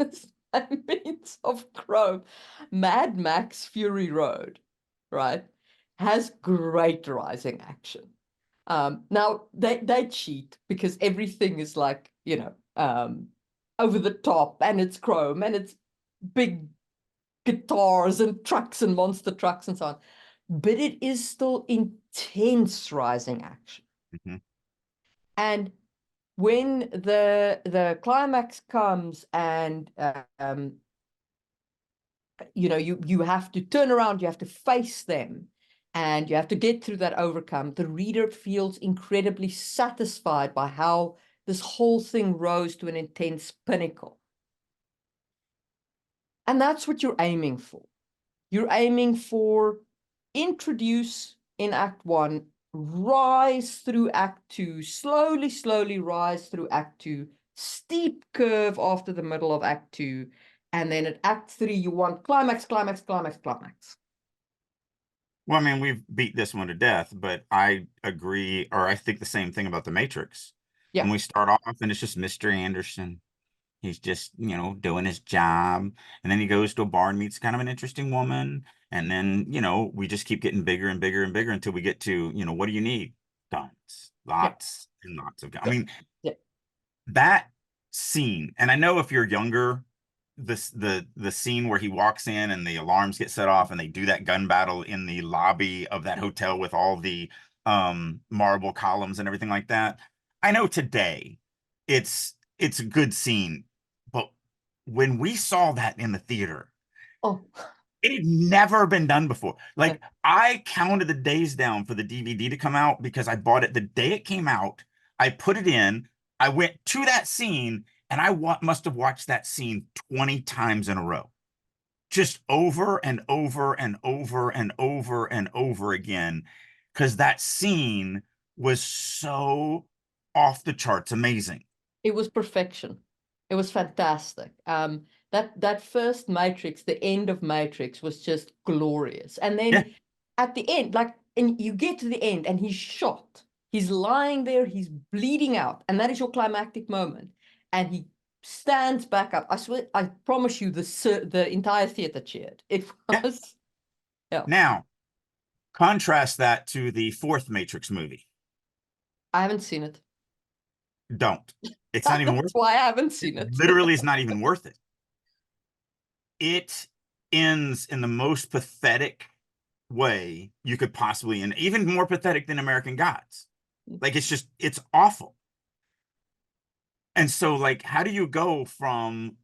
by means of Chrome. Mad Max Fury Road, right, has great rising action. Now they cheat because everything is like, over the top, and it's Chrome and it's big guitars and trucks and monster trucks and so on. But it is still intense rising action. Mhm. And when the climax comes and you have to turn around, you have to face them, and you have to get through that overcome, the reader feels incredibly satisfied by how this whole thing rose to an intense pinnacle. And that's what you're aiming for. You're aiming for introduce in Act 1, rise through Act 2, slowly rise through Act 2, steep curve after the middle of Act 2, and then at Act 3, you want climax, climax, climax, climax. Well, I mean, we've beat this one to death, but I agree, or I think the same thing about The Matrix. Yeah. When we start off and it's just Mr. Anderson. He's just, you know, doing his job. And then he goes to a bar and meets kind of an interesting woman. And then, you know, we just keep getting bigger and bigger and bigger until we get to, you know, what do you need? Guns. Lots and lots of guns. I mean, that scene, and I know if you're younger, the scene where he walks in and the alarms get set off and they do that gun battle in the lobby of that hotel with all the marble columns and everything like that. I know today it's a good scene, but when we saw that in the theater, it had never been done before. Like, I counted the days down for the DVD to come out because I bought it the day it came out. I put it in, I went to that scene, and I must have watched that scene 20 times in a row, just over and over and over and over and over again, because that scene was so off the charts amazing. It was perfection. It was fantastic. That first Matrix, the end of Matrix, was just glorious. And then at the end, like, and you get to the end and he's shot. He's lying there, he's bleeding out, and that is your climactic moment. And he stands back up. I swear, I promise you, the entire theater cheered. It was. Yeah. Now, contrast that to the fourth Matrix movie. I haven't seen it. Don't. It's not even worth it. That's why I haven't seen it. Literally, it's not even worth it. It ends in the most pathetic way you could possibly, and even more pathetic than American Gods. Like, it's awful. And so, like, how do you go from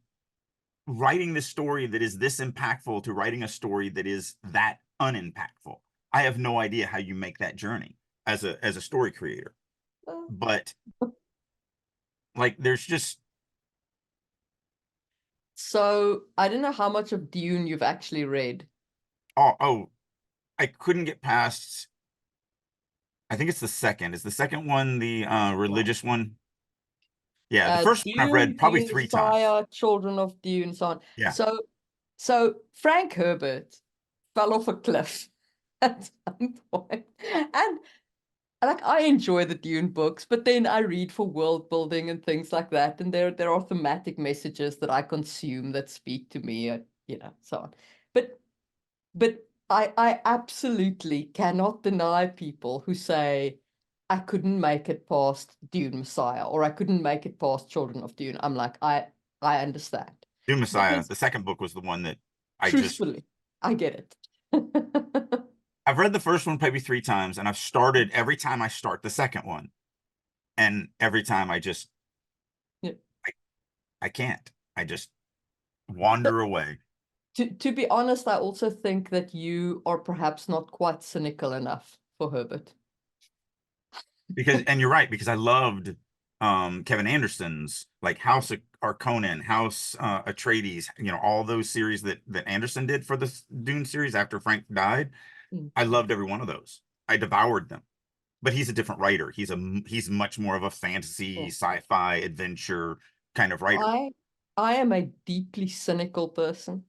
writing this story that is this impactful to writing a story that is that unimpactful? I have no idea how you make that journey as a story creator. But like, there's just. So I don't know how much of Dune you've actually read. Oh, I couldn't get past. I think it's the second. Is the second one the religious one? Yeah, the first Dune, one I've read probably Dune 3 Messiah, times. Children of Dune, so on. Yeah. So Frank Herbert fell off a cliff at some point. And like, I enjoy the Dune books, but then I read for world building and things like that. And there are thematic messages that I consume that speak to me, you know, so on. But I absolutely cannot deny people who say, I couldn't make it past Dune Messiah, or I couldn't make it past Children of Dune. I'm like, I understand. Dune Messiah, Because the second book was the one that truthfully, I get it. I've read the first one maybe 3 times, and I've started every time I start the second one. And every time I just, I can't. I just wander away. To be honest, I also think that you are perhaps not quite cynical enough for Herbert. And you're right, because I loved Kevin Anderson's, like, House Harkonnen, House Atreides, you know, all those series that Anderson did for the Dune series after Frank died. I loved every one of those. I devoured them. But he's a different writer. He's much more of a fantasy, sci-fi, adventure kind of writer. I am a deeply cynical person.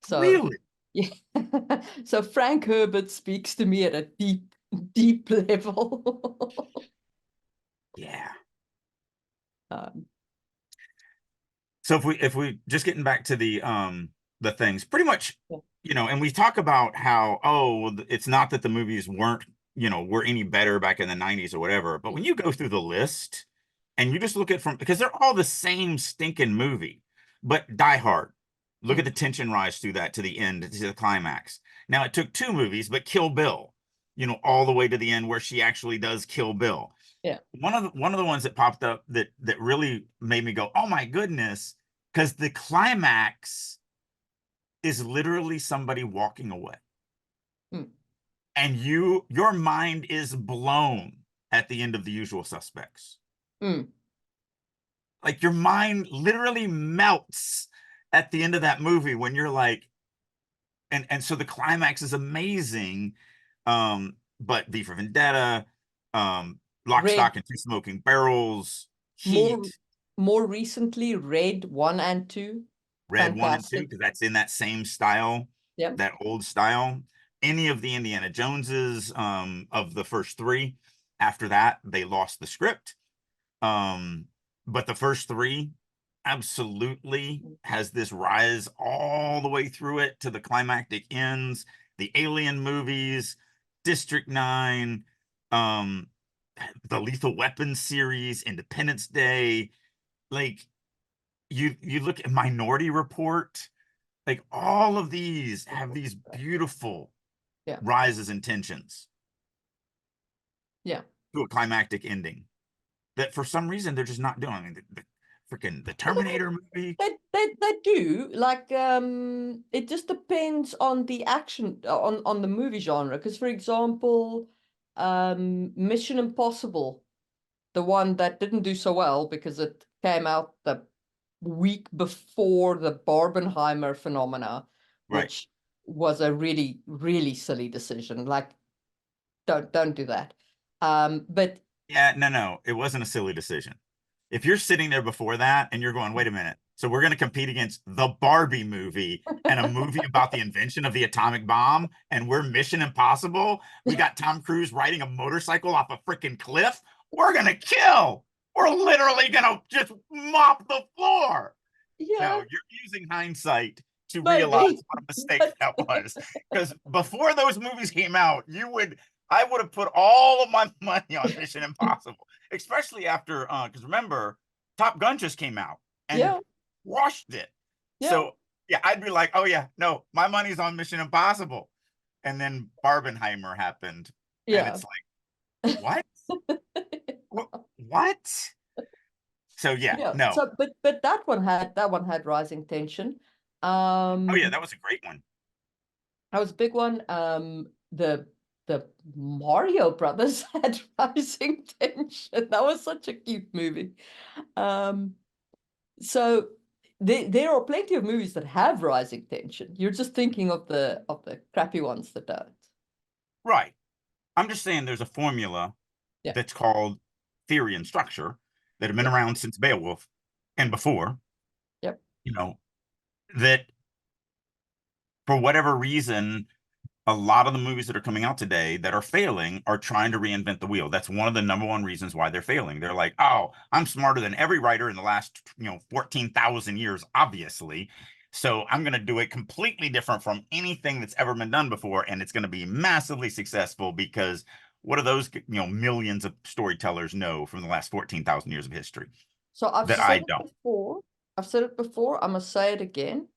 So really? Yeah. So Frank Herbert speaks to me at a deep level. Yeah. So if we just getting back to the things, pretty much, you know, and we talk about how, oh, it's not that the movies were any better back in the 90s or whatever, but when you go through the list and you just look at because they're all the same stinking movie, but Die Hard, look at the tension rise through that to the end, to the climax. Now, it took 2 movies, but Kill Bill, you know, all the way to the end where she actually does kill Bill. Yeah. One of the ones that popped up that really made me go, oh my goodness, because the climax is literally somebody walking away. And your mind is blown at the end of The Usual Suspects. like your mind literally melts at the end of that movie when you're like, and so the climax is amazing. But V for Vendetta, Lock, Red, Stock, and Two Smoking Barrels, more Heat, more recently, Red 1 and 2, Red 1 and 2, fantastic. because that's in that same style, Yeah. that old style. Any of the Indiana Joneses, of the first three. After that, they lost the script. But the first three absolutely has this rise all the way through it to the climactic ends. The Alien movies, District 9, um, the Lethal Weapon series, Independence Day. Like you look at Minority Report, like all of these have these beautiful Yeah. rises and tensions Yeah. to a climactic ending that for some reason they're just not doing. I mean, the freaking the Well, Terminator movie. they do. Like, it just depends on the action, on the movie genre. Because, for example, Mission Impossible, the one that didn't do so well because it came out the week before the Barbenheimer phenomena, Right. which was a really, really silly decision. Like, don't do that. But Yeah, no, it wasn't a silly decision. If you're sitting there before that and you're going, wait a minute, so we're going to compete against the Barbie movie and a movie about the invention of the atomic bomb, and we're Mission Impossible. We got Tom Cruise riding a motorcycle off a freaking cliff. We're going to kill. We're literally going to just mop the floor. No, yeah, you're using hindsight to realize maybe. what a mistake But that was. Because before those movies came out, I would have put all of my money on Mission Impossible, especially after, because remember, Top Gun just came out and yeah, washed it. yeah, So yeah, I'd be like, oh yeah, no, my money's on Mission Impossible. And then Barbenheimer happened, and yeah. it's like, what? What? So yeah, Yeah. no. So, but that one had rising tension. Oh yeah, Um, that was a great one. that was a big one. The Mario Brothers had rising tension. That was such a cute movie. Um, so there are plenty of movies that have rising tension. You're just thinking of the crappy ones that don't. Right. I'm just saying there's a formula Yeah. that's called theory and structure that have been Yep. around since Beowulf and before, Yep. you know, that for whatever reason, a lot of the movies that are coming out today that are failing are trying to reinvent the wheel. That's one of the number one reasons why they're failing. They're like, oh, I'm smarter than every writer in the last, 14,000 years, obviously. So I'm going to do it completely different from anything that's ever been done before. And it's going to be massively successful because what do those, millions of storytellers know from the last 14,000 years of history So I've that I said it don't? before. I've said it before. I must say it again.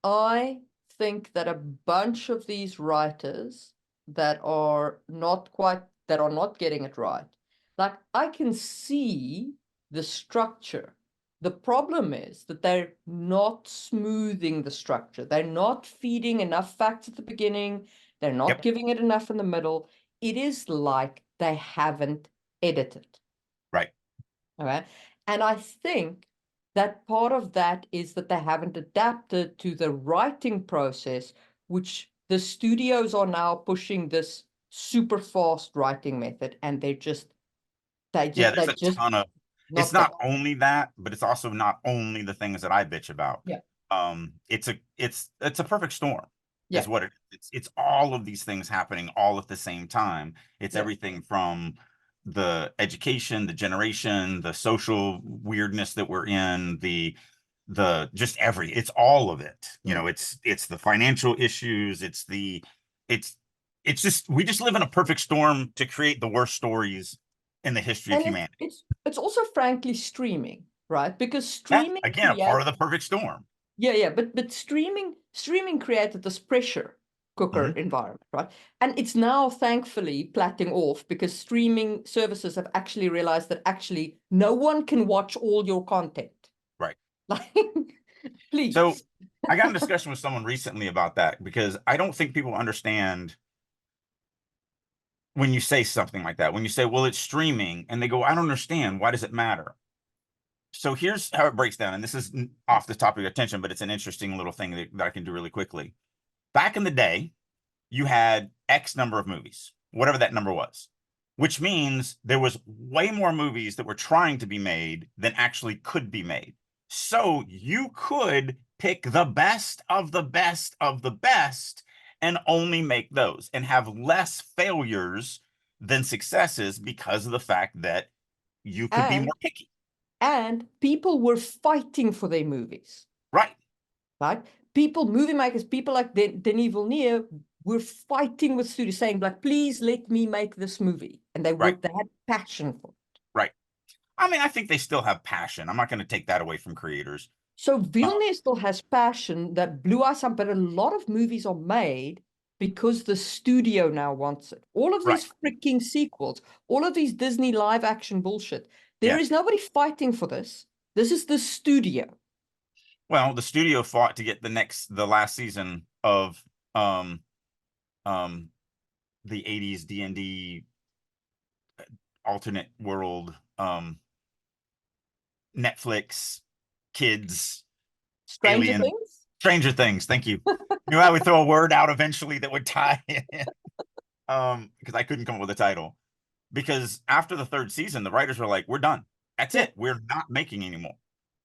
I think that a bunch of these writers that are not getting it right. Like, I can see the structure. The problem is that they're not smoothing the structure. They're not feeding enough facts at the beginning. They're not Yep. giving it enough in the middle. It is like they haven't edited. Right. All right. And I think that part of that is that they haven't adapted to the writing process, which the studios are now pushing this super fast writing method, and Yeah, they're there's a just ton of, it's not there. not only that, but it's also not only the things that I bitch about. Yeah. It's a perfect storm is Yeah. what it's all of these things happening all at the same time. It's Yeah. everything from the education, the generation, the social weirdness that we're in, the just it's all of it. Mm. It's the financial issues, it's it's just we just live in a perfect storm to create the worst stories in the history of And humanity. it's also frankly streaming, right? Because Yeah, streaming again, a part creates of the perfect storm. yeah, but streaming created this pressure cooker Mhm. environment, right? And it's now thankfully platting off because streaming services have actually realized that actually no one can watch all your content. Right. Like, So please. I got in a discussion with someone recently about that because I don't think people understand when you say something like that. When you say, well, it's streaming, and they go, I don't understand. Why does it matter? So here's how it breaks down. And this is off the topic of attention, but it's an interesting little thing that I can do really quickly. Back in the day, you had X number of movies, whatever that number was, which means there was way more movies that were trying to be made than actually could be made. So you could pick the best of the best of the best and only make those and have less failures than successes because of the fact that you could be And more picky. and people were fighting for their movies, Right. right? People, movie makers, people like Denis Villeneuve were fighting with studios saying, like, please let me make this movie. And they Right. worked, they had passion for it. Right. I mean, I think they still have passion. I'm not going to take that away from creators. So Villeneuve still has passion that blew us up, but a lot of movies are made because the studio now wants it. All of Right. these freaking sequels, all of these Disney live action bullshit. There Yeah. is nobody fighting for this. This is the studio. Well, the studio fought to get the last season of um the 80s D&D alternate world Netflix kids Stranger alien Things? Stranger Things. Thank you. Knew I would throw a word out eventually that would tie in. Because I couldn't come up with a title. Because after the third season, the writers were like, "We're done. That's it. We're not making anymore."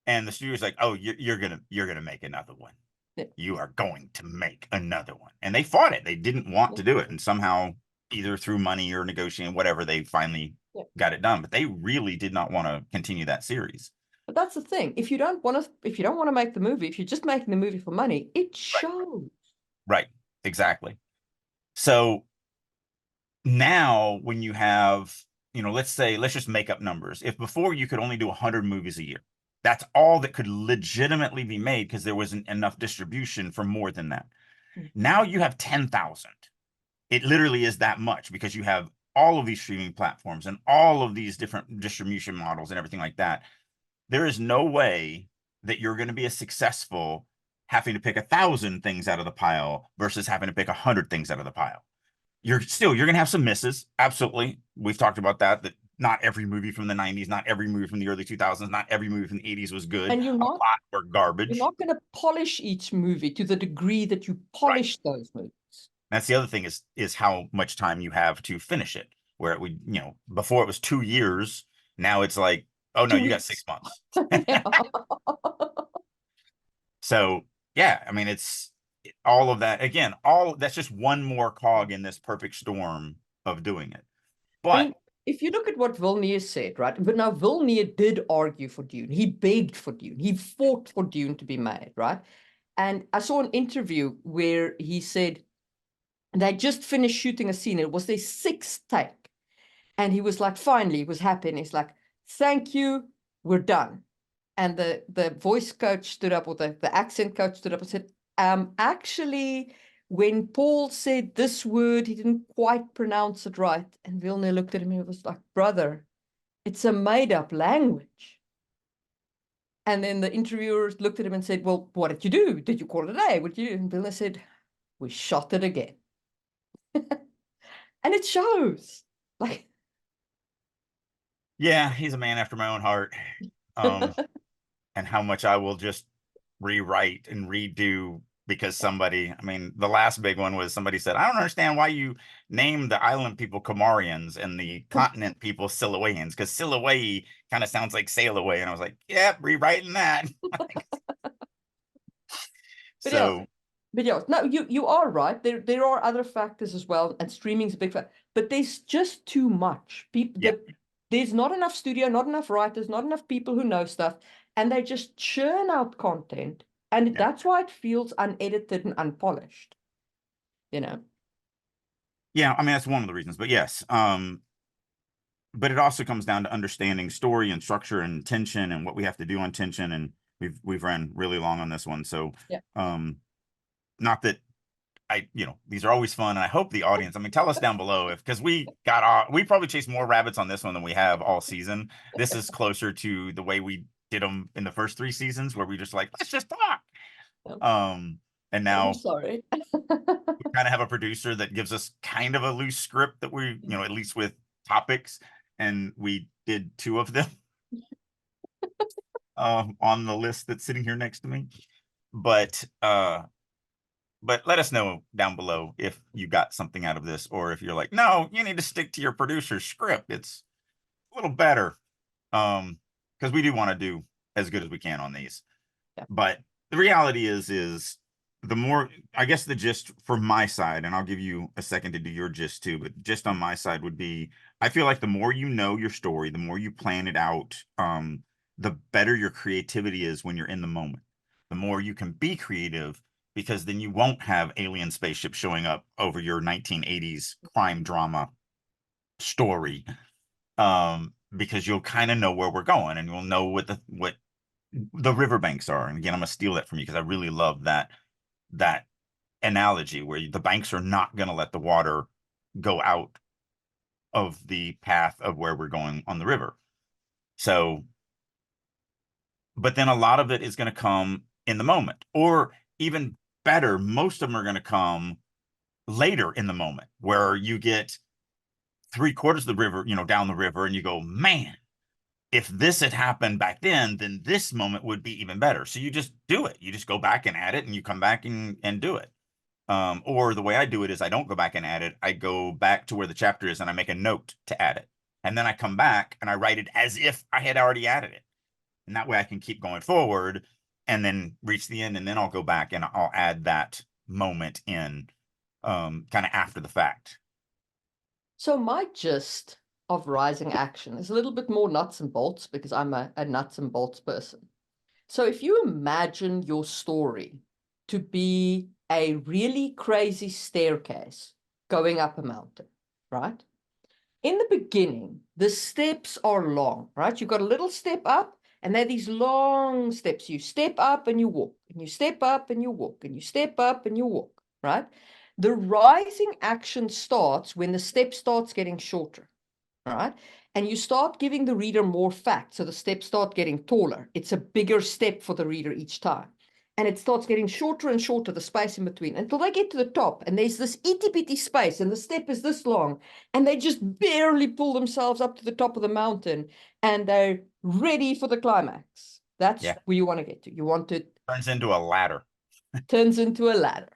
And the studio's like, "Oh, you're gonna make another one. Yeah. You are going to make another one." And they fought it. They didn't want to do it, and somehow, either through money or negotiating, whatever, they finally got it done. But they really did not want to continue that series. But that's the thing. If you don't want to make the movie, if you're just making the movie for money, it shows. Right. Exactly. So now when you have, let's just make up numbers. If before you could only do 100 movies a year, that's all that could legitimately be made because there wasn't enough distribution for more than that. Now you have 10,000. It literally is that much because you have all of these streaming platforms and all of these different distribution models and everything like that. There is no way that you're going to be as successful having to pick 1,000 things out of the pile versus having to pick 100 things out of the pile. You're going to have some misses. Absolutely. We've talked about that not every movie from the 90s, not every movie from the early 2000s, not every movie from the 80s was good. And a lot were garbage. You're not going to polish each movie to the degree that you polish those movies. That's the other thing is how much time you have to finish it. Where it would, before it was 2 years, now it's like, oh no, you got 6 months. So yeah, I mean, it's all of that again. That's just one more cog in this perfect storm of doing it. But I mean, if you look at what Villeneuve said, right? But now Villeneuve did argue for Dune. He begged for Dune. He fought for Dune to be made, right? And I saw an interview where he said they just finished shooting a scene. It was their 6th take. And he was like, finally, he was happy. And he's like, thank you, we're done. And the voice coach stood up, or the accent coach stood up and said, actually, when Paul said this word, he didn't quite pronounce it right. And Villeneuve looked at him and was like, brother, it's a made-up language. And then the interviewer looked at him and said, well, what did you do? Did you call it a day? What did you do? And Villeneuve said, we shot it again. And it shows. Like, yeah, he's a man after my own heart. And how much I will just rewrite and redo because somebody, I mean, the last big one was somebody said, I don't understand why you named the island people Comorians and the continent people Siluaeans, because Siluae kind of sounds like sail away. And I was like, yep, rewriting that. So but yeah, no, you are right. There are other factors as well, and streaming's a big factor. But there's just too much. There's not enough studio, not enough writers, not enough people who know stuff, and they just churn out content, and that's why it feels unedited and unpolished. Yeah, I mean that's one of the reasons. But yes, but it also comes down to understanding story and structure and tension and what we have to do on tension. And we've ran really long on this one, so not that these are always fun, and I hope the audience, I mean, tell us down below because we probably chased more rabbits on this one than we have all season. This is closer to the way we did them in the first 3 seasons, where we just like, let's just talk. And now I'm sorry. we kind of have a producer that gives us kind of a loose script that we, at least with topics, and we did 2 of them. on the list that's sitting here next to me. But let us know down below if you got something out of this, or if you're like, no, you need to stick to your producer's script. It's a little better. Because we do want to do as good as we can on these. Yeah. But the reality is the more, I guess the gist from my side, and I'll give you a second to do your gist too, but just on my side would be, I feel like the more you know your story, the more you plan it out, the better your creativity is when you're in the moment. The more you can be creative, because then you won't have alien spaceships showing up over your 1980s crime drama story. Because you'll kind of know where we're going, and you'll know what the riverbanks are. And again, I'm gonna steal that from you because I really love that analogy where the banks are not gonna let the water go out of the path of where we're going on the river. So, but then a lot of it is going to come in the moment, or even better, most of them are going to come later in the moment, where you get 3/4 of the river, down the river, and you go, man, if this had happened back then this moment would be even better. So you just do it. You just go back and add it, and you come back and do it. Or the way I do it is I don't go back and add it. I go back to where the chapter is and I make a note to add it. And then I come back and I write it as if I had already added it. And that way I can keep going forward and then reach the end. And then I'll go back and I'll add that moment in kind of after the fact. So my gist of rising action is a little bit more nuts and bolts, because I'm a nuts and bolts person. So if you imagine your story to be a really crazy staircase going up a mountain, right? In the beginning, the steps are long, right? You've got a little step up, and they're these long steps. You step up and you walk, and you step up and you walk, and you step up and you walk, right? The rising action starts when the step starts getting shorter, right? And you start giving the reader more facts. So the steps start getting taller. It's a bigger step for the reader each time. And it starts getting shorter and shorter, the space in between, until they get to the top. And there's this itty bitty space, and the step is this long. And they just barely pull themselves up to the top of the mountain, and they're ready for the climax. That's where you want to get to. You want to. Turns into a ladder. Turns into a ladder.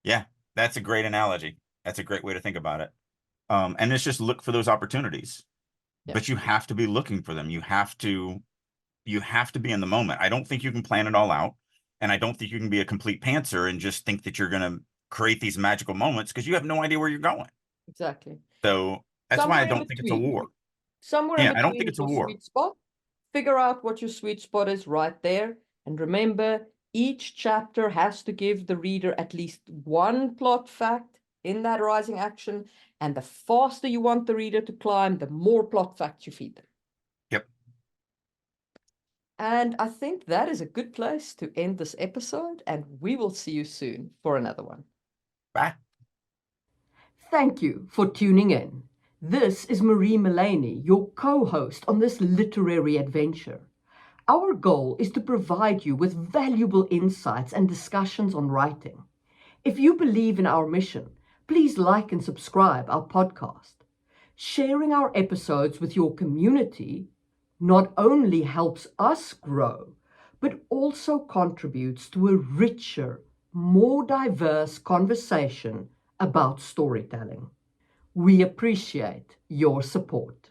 Yeah, that's a great analogy. That's a great way to think about it. And it's just look for those opportunities. Yeah. But you have to be looking for them. You have to be in the moment. I don't think you can plan it all out. And I don't think you can be a complete pantser and just think that you're going to create these magical moments, because you have no idea where you're going. Exactly. So that's why I don't think it's a war. Somewhere in between, I don't think it's a war. Sweet spot. Figure out what your sweet spot is right there. And remember, each chapter has to give the reader at least one plot fact in that rising action. And the faster you want the reader to climb, the more plot facts you feed them. Yep. And I think that is a good place to end this episode. And we will see you soon for another one. Bye. Thank you for tuning in. This is Marie Mullaney, your co-host on this literary adventure. Our goal is to provide you with valuable insights and discussions on writing. If you believe in our mission, please like and subscribe our podcast. Sharing our episodes with your community not only helps us grow, but also contributes to a richer, more diverse conversation about storytelling. We appreciate your support.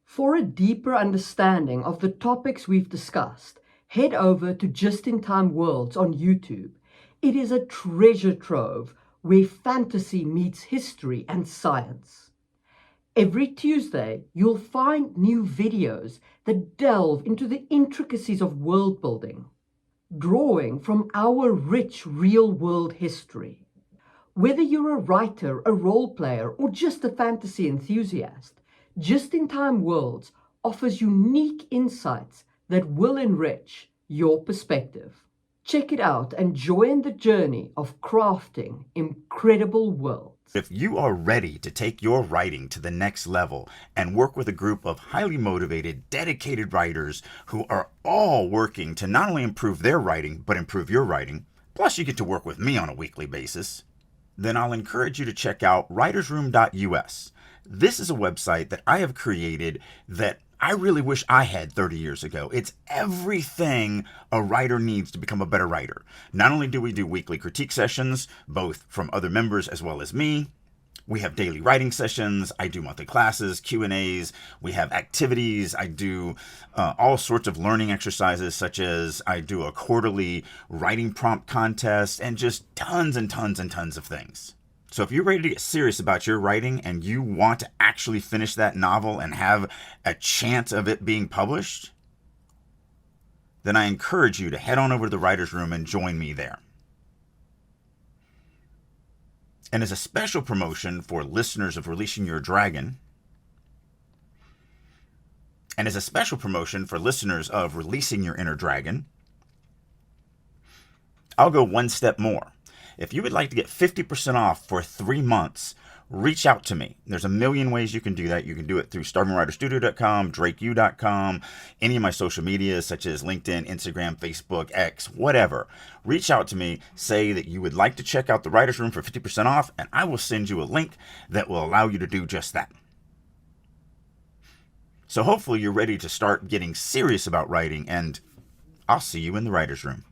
For a deeper understanding of the topics we've discussed, head over to Just in Time Worlds on YouTube. It is a treasure trove where fantasy meets history and science. Every Tuesday, you'll find new videos that delve into the intricacies of world building, drawing from our rich real-world history. Whether you're a writer, a role player, or just a fantasy enthusiast, Just in Time Worlds offers unique insights that will enrich your perspective. Check it out and join the journey of crafting incredible worlds. If you are ready to take your writing to the next level and work with a group of highly motivated, dedicated writers who are all working to not only improve their writing, but improve your writing, plus you get to work with me on a weekly basis, then I'll encourage you to check out writersroom.us. This is a website that I have created that I really wish I had 30 years ago. It's everything a writer needs to become a better writer. Not only do we do weekly critique sessions, both from other members as well as me, we have daily writing sessions. I do monthly classes, Q&As. We have activities. I do all sorts of learning exercises, such as I do a quarterly writing prompt contest and just tons and tons and tons of things. So if you're ready to get serious about your writing and you want to actually finish that novel and have a chance of it being published, then I encourage you to head on over to the writer's room and join me there. And as a special promotion for listeners of Releasing Your Dragon, and as a special promotion for listeners of Releasing Your Inner Dragon, I'll go one step more. If you would like to get 50% off for 3 months, reach out to me. There's a million ways you can do that. You can do it through starvingwriterstudio.com, drakeu.com, any of my social medias such as LinkedIn, Instagram, Facebook, X, whatever. Reach out to me, say that you would like to check out the Writer's Room for 50% off, and I will send you a link that will allow you to do just that. So hopefully you're ready to start getting serious about writing, and I'll see you in the Writer's Room.